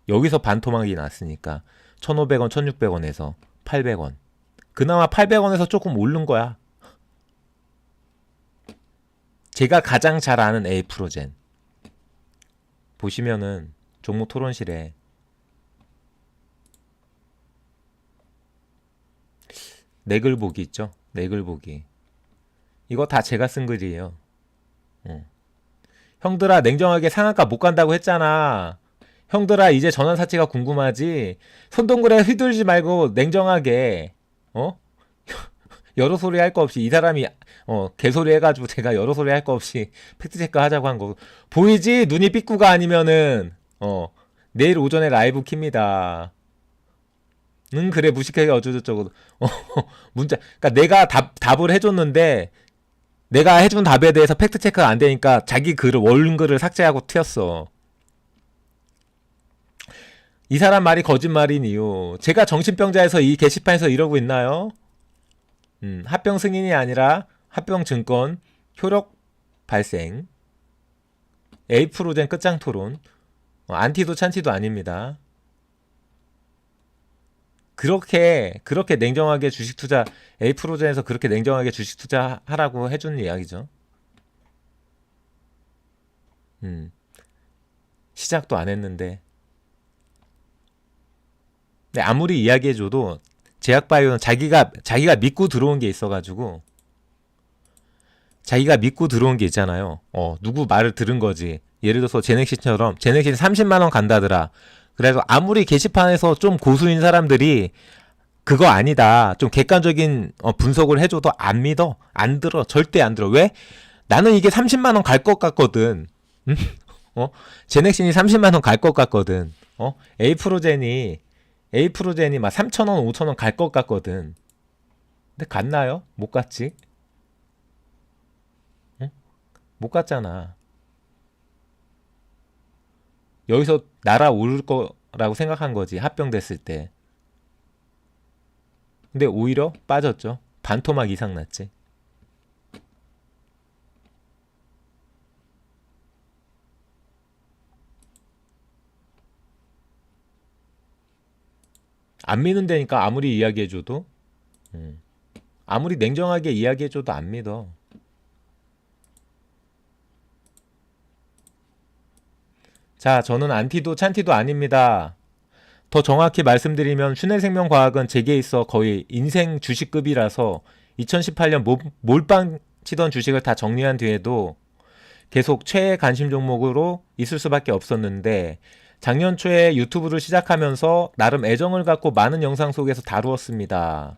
여기서 반토막이 났으니까 1,500원 1,600원에서 800원. 그나마 800원에서 조금 오른 거야. 제가 가장 잘 아는 에이프로젠 보시면은 종목 토론실에 네 글보기 있죠? 네 글보기. 이거 다 제가 쓴 글이에요. 형들아 냉정하게 상한가 못 간다고 했잖아. 형들아 이제 전환사치가 궁금하지? 손동굴에 휘둘지 말고 냉정하게 여러 소리 할 거 없이 이 사람이 개소리 해가지고 제가 여러 소리 할 거 없이 팩트체크 하자고 한 거 보이지? 눈이 삐꾸가 아니면은 내일 오전에 라이브 킵니다. 응 그래 무식하게 어쩌고저쩌고 문자 그러니까 내가 답을 해줬는데 내가 해준 답에 대해서 팩트체크가 안 되니까 자기 글을 원글을 삭제하고 튀었어. 이 사람 말이 거짓말인 이유 제가 정신병자에서 이 게시판에서 이러고 있나요? 합병 승인이 아니라 합병 증권 효력 발생 에이프로젠 끝장 토론 안티도 찬티도 아닙니다. 그렇게 냉정하게 주식 투자 에이프로젠에서 그렇게 냉정하게 주식 투자하라고 해주는 이야기죠. 시작도 안 했는데 근데 아무리 이야기해줘도 제약바이오는 자기가 믿고 들어온 게 있어가지고 자기가 믿고 들어온 게 있잖아요. 누구 말을 들은 거지. 예를 들어서 제넥신처럼 제넥신 30만원 간다더라. 그래서 아무리 게시판에서 좀 고수인 사람들이 그거 아니다. 좀 객관적인 분석을 해줘도 안 믿어. 안 들어. 절대 안 들어. 왜? 나는 이게 30만원 갈 것 같거든. 응? 제넥신이 30만원 갈 것 같거든. 에이프로젠이 막 3,000원, 5,000원 갈 것 같거든. 근데 갔나요? 못 갔지? 응? 못 갔잖아. 여기서 날아오를 거라고 생각한 거지. 합병됐을 때. 근데 오히려 빠졌죠. 반토막 이상 났지. 안 믿는다니까 아무리 이야기해줘도 아무리 냉정하게 이야기해줘도 안 믿어. 자, 저는 안티도 찬티도 아닙니다. 더 정확히 말씀드리면 슈넬생명과학은 제게 있어 거의 인생 주식급이라서 2018년 몰빵 치던 주식을 다 정리한 뒤에도 계속 최애 관심 종목으로 있을 수밖에 없었는데 작년 초에 유튜브를 시작하면서 나름 애정을 갖고 많은 영상 속에서 다루었습니다.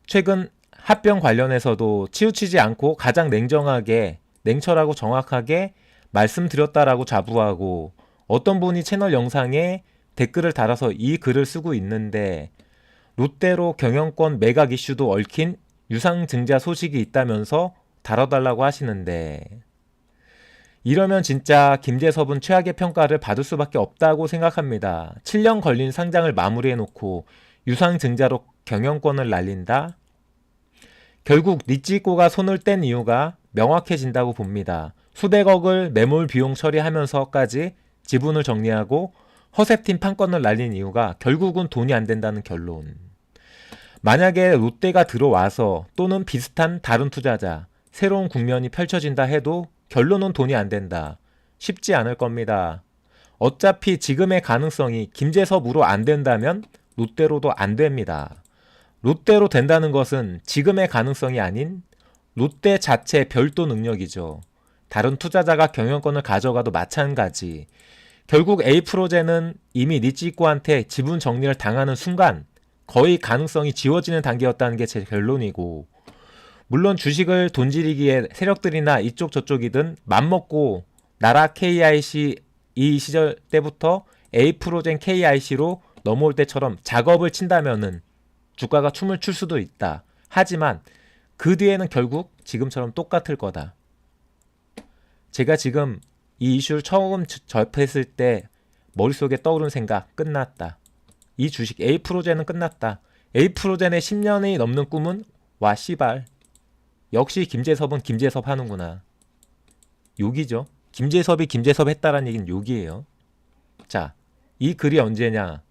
최근 합병 관련해서도 치우치지 않고 가장 냉정하게, 냉철하고 정확하게 말씀드렸다라고 자부하고 어떤 분이 채널 영상에 댓글을 달아서 이 글을 쓰고 있는데 롯데로 경영권 매각 이슈도 얽힌 유상증자 소식이 있다면서 다뤄달라고 하시는데 이러면 진짜 김재섭은 최악의 평가를 받을 수밖에 없다고 생각합니다. 7년 걸린 상장을 마무리해놓고 유상증자로 경영권을 날린다? 결국 리치코가 손을 뗀 이유가 명확해진다고 봅니다. 수백억을 매몰 비용 처리하면서까지 지분을 정리하고 허세팀 판권을 날린 이유가 결국은 돈이 안 된다는 결론. 만약에 롯데가 들어와서 또는 비슷한 다른 투자자, 새로운 국면이 펼쳐진다 해도 결론은 돈이 안 된다. 쉽지 않을 겁니다. 어차피 지금의 가능성이 김재섭으로 안 된다면 롯데로도 안 됩니다. 롯데로 된다는 것은 지금의 가능성이 아닌 롯데 자체 별도 능력이죠. 다른 투자자가 경영권을 가져가도 마찬가지. 결국 에이프로젠은 이미 니치코한테 지분 정리를 당하는 순간 거의 가능성이 지워지는 단계였다는 게 제 결론이고, 물론 주식을 돈지르기에 세력들이나 이쪽 저쪽이든 맘먹고 나라 KIC 이 시절 때부터 에이프로젠 KIC로 넘어올 때처럼 작업을 친다면은 주가가 춤을 출 수도 있다. 하지만 그 뒤에는 결국 지금처럼 똑같을 거다. 제가 지금 이 이슈를 처음 접했을 때 머릿속에 떠오른 생각, 끝났다. 이 주식 에이프로젠은 끝났다. 에이프로젠의 10년이 넘는 꿈은 와 씨발. 역시 김재섭은 김재섭 하는구나. 욕이죠. 김재섭이 김재섭 했다라는 얘기는 욕이에요. 자, 이 글이 언제냐?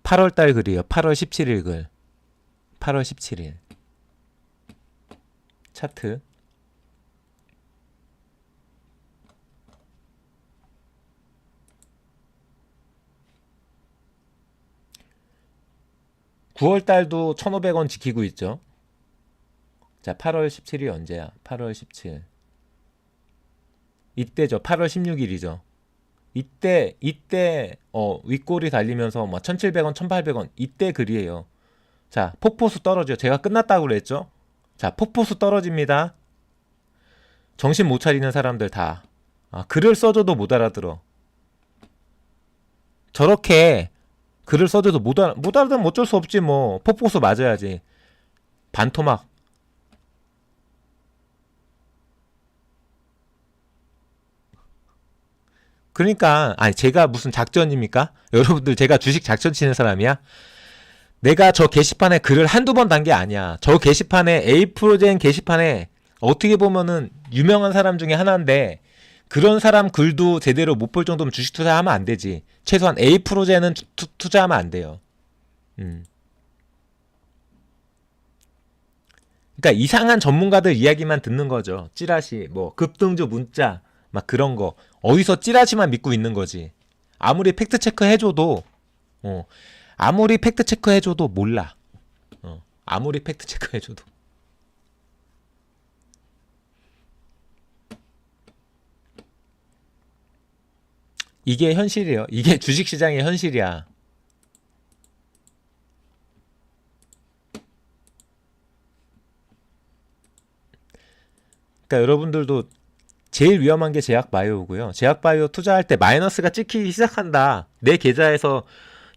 8월달 글이에요. 8월 17일 글. 8월 17일. 차트. (9월달도) 1,500원 지키고 있죠. 자, 8월 17일이 언제야? 8월 17일. 이때죠. 8월 16일이죠. 이때 윗골이 달리면서 뭐 1,700원, 1,800원 이때 글이에요. 자, 폭포수 떨어져요. 제가 끝났다고 그랬죠? 자, 폭포수 떨어집니다. 정신 못 차리는 사람들 다. 글을 써줘도 못 알아들어. 저렇게 글을 써줘도 못 알아들으면 어쩔 수 없지 뭐. 폭포수 맞아야지. 반토막. 그러니까 제가 무슨 작전입니까? 여러분들 제가 주식 작전 치는 사람이야? 내가 저 게시판에 글을 한두 번 단 게 아니야. 저 게시판에 에이프로젠 게시판에 어떻게 보면은 유명한 사람 중에 하나인데 그런 사람 글도 제대로 못 볼 정도면 주식 투자하면 안 되지. 최소한 에이프로젠은 투자하면 안 돼요. 그러니까 이상한 전문가들 이야기만 듣는 거죠. 찌라시, 뭐 급등주 문자 막 그런 거 어디서 찌라시만 믿고 있는 거지. 아무리 팩트 체크 해줘도 몰라. 아무리 팩트 체크 해줘도. 이게 현실이에요. 이게 주식시장의 현실이야. 그러니까 여러분들도 제일 위험한 게 제약바이오고요. 제약바이오 투자할 때 마이너스가 찍히기 시작한다. 내 계좌에서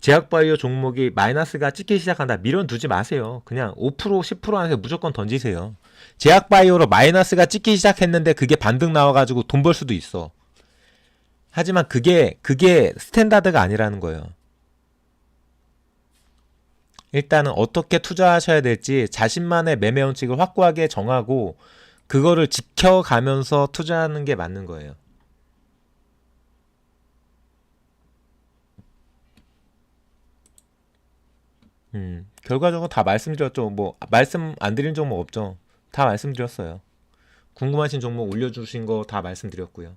제약바이오 종목이 마이너스가 찍히기 시작한다. 미련두지 마세요. 그냥 5% 10% 안에서 무조건 던지세요. 제약바이오로 마이너스가 찍히기 시작했는데 그게 반등 나와가지고 돈 벌 수도 있어. 하지만 그게 스탠다드가 아니라는 거예요. 일단은 어떻게 투자하셔야 될지 자신만의 매매 원칙을 확고하게 정하고 그거를 지켜가면서 투자하는 게 맞는 거예요. 결과적으로 다 말씀드렸죠. 뭐 말씀 안 드린 종목 없죠. 다 말씀드렸어요. 궁금하신 종목 올려주신 거 다 말씀드렸고요.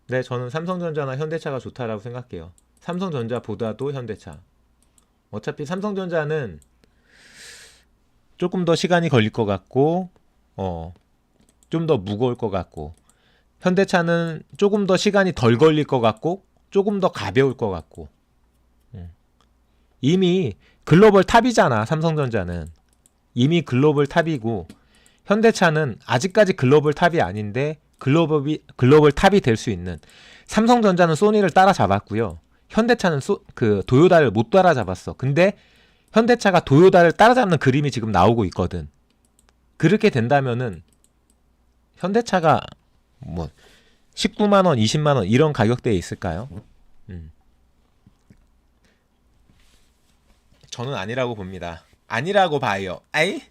네, 저는 삼성전자나 현대차가 좋다라고 생각해요. 삼성전자보다도 현대차. 어차피 삼성전자는 조금 더 시간이 걸릴 것 같고 좀 더 무거울 것 같고, 현대차는 조금 더 시간이 덜 걸릴 것 같고 조금 더 가벼울 것 같고. 이미 글로벌 탑이잖아. 삼성전자는 이미 글로벌 탑이고, 현대차는 아직까지 글로벌 탑이 아닌데 글로벌 탑이 될 수 있는. 삼성전자는 소니를 따라잡았고요. 현대차는 도요다를 못 따라잡았어. 근데 현대차가 도요다를 따라잡는 그림이 지금 나오고 있거든. 그렇게 된다면은 현대차가 뭐 19만 원, 20만 원 이런 가격대에 있을까요? 저는 아니라고 봅니다. 아니라고 봐요. 아이?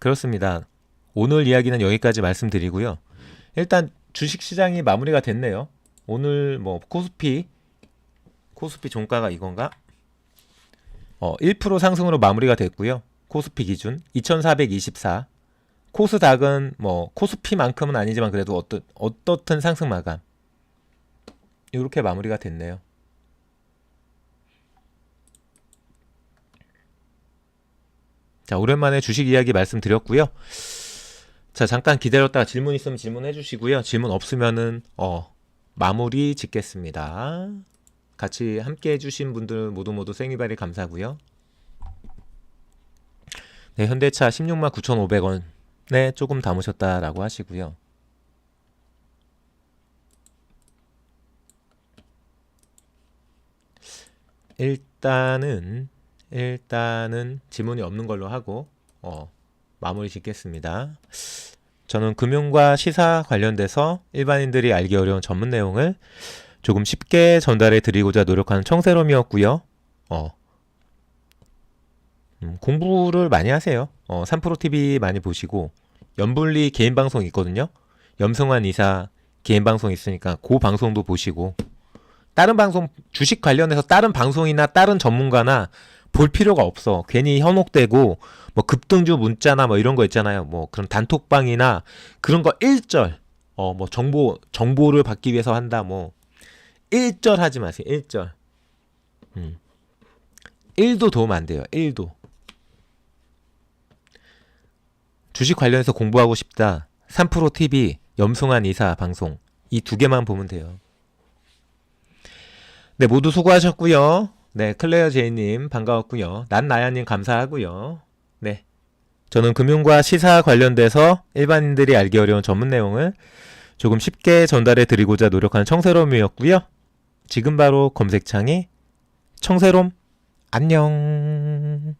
그렇습니다. 오늘 이야기는 여기까지 말씀드리고요. 일단 주식시장이 마무리가 됐네요. 오늘 뭐 코스피 종가가 이건가? 1% 상승으로 마무리가 됐고요. 코스피 기준 2424. 코스닥은 뭐 코스피만큼은 아니지만 그래도 어떻든 상승 마감. 이렇게 마무리가 됐네요. 자, 오랜만에 주식 이야기 말씀드렸고요. 자, 잠깐 기다렸다가 질문 있으면 질문해 주시고요. 질문 없으면은 마무리 짓겠습니다. 같이 함께 해주신 분들 모두 생일발이 감사고요. 네, 현대차 16만 9,500원에 조금 담으셨다라고 하시고요. 일단은 질문이 없는 걸로 하고 마무리 짓겠습니다. 저는 금융과 시사 관련돼서 일반인들이 알기 어려운 전문 내용을 조금 쉽게 전달해 드리고자 노력하는 청세롬이었고요. 공부를 많이 하세요. 3프로TV 많이 보시고 염불리 개인 방송 있거든요. 염승환 이사 개인 방송 있으니까 그 방송도 보시고 다른 방송 주식 관련해서 다른 방송이나 다른 전문가나 볼 필요가 없어. 괜히 현혹되고 뭐 급등주 문자나 뭐 이런 거 있잖아요. 뭐 그런 단톡방이나 그런 거 1절 뭐 정보를 받기 위해서 한다 뭐 1절 하지 마세요. 1절. 1도 도움 안 돼요. 1도. 주식 관련해서 공부하고 싶다. 3프로TV 염승환 이사 방송 이 두 개만 보면 돼요. 네, 모두 수고하셨고요. 네, 클레어 제이님 반가웠고요. 난나야님 감사하고요. 네, 저는 금융과 시사 관련돼서 일반인들이 알기 어려운 전문 내용을 조금 쉽게 전달해 드리고자 노력하는 청세롬이었고요. 지금 바로 검색창에 청세롬 안녕.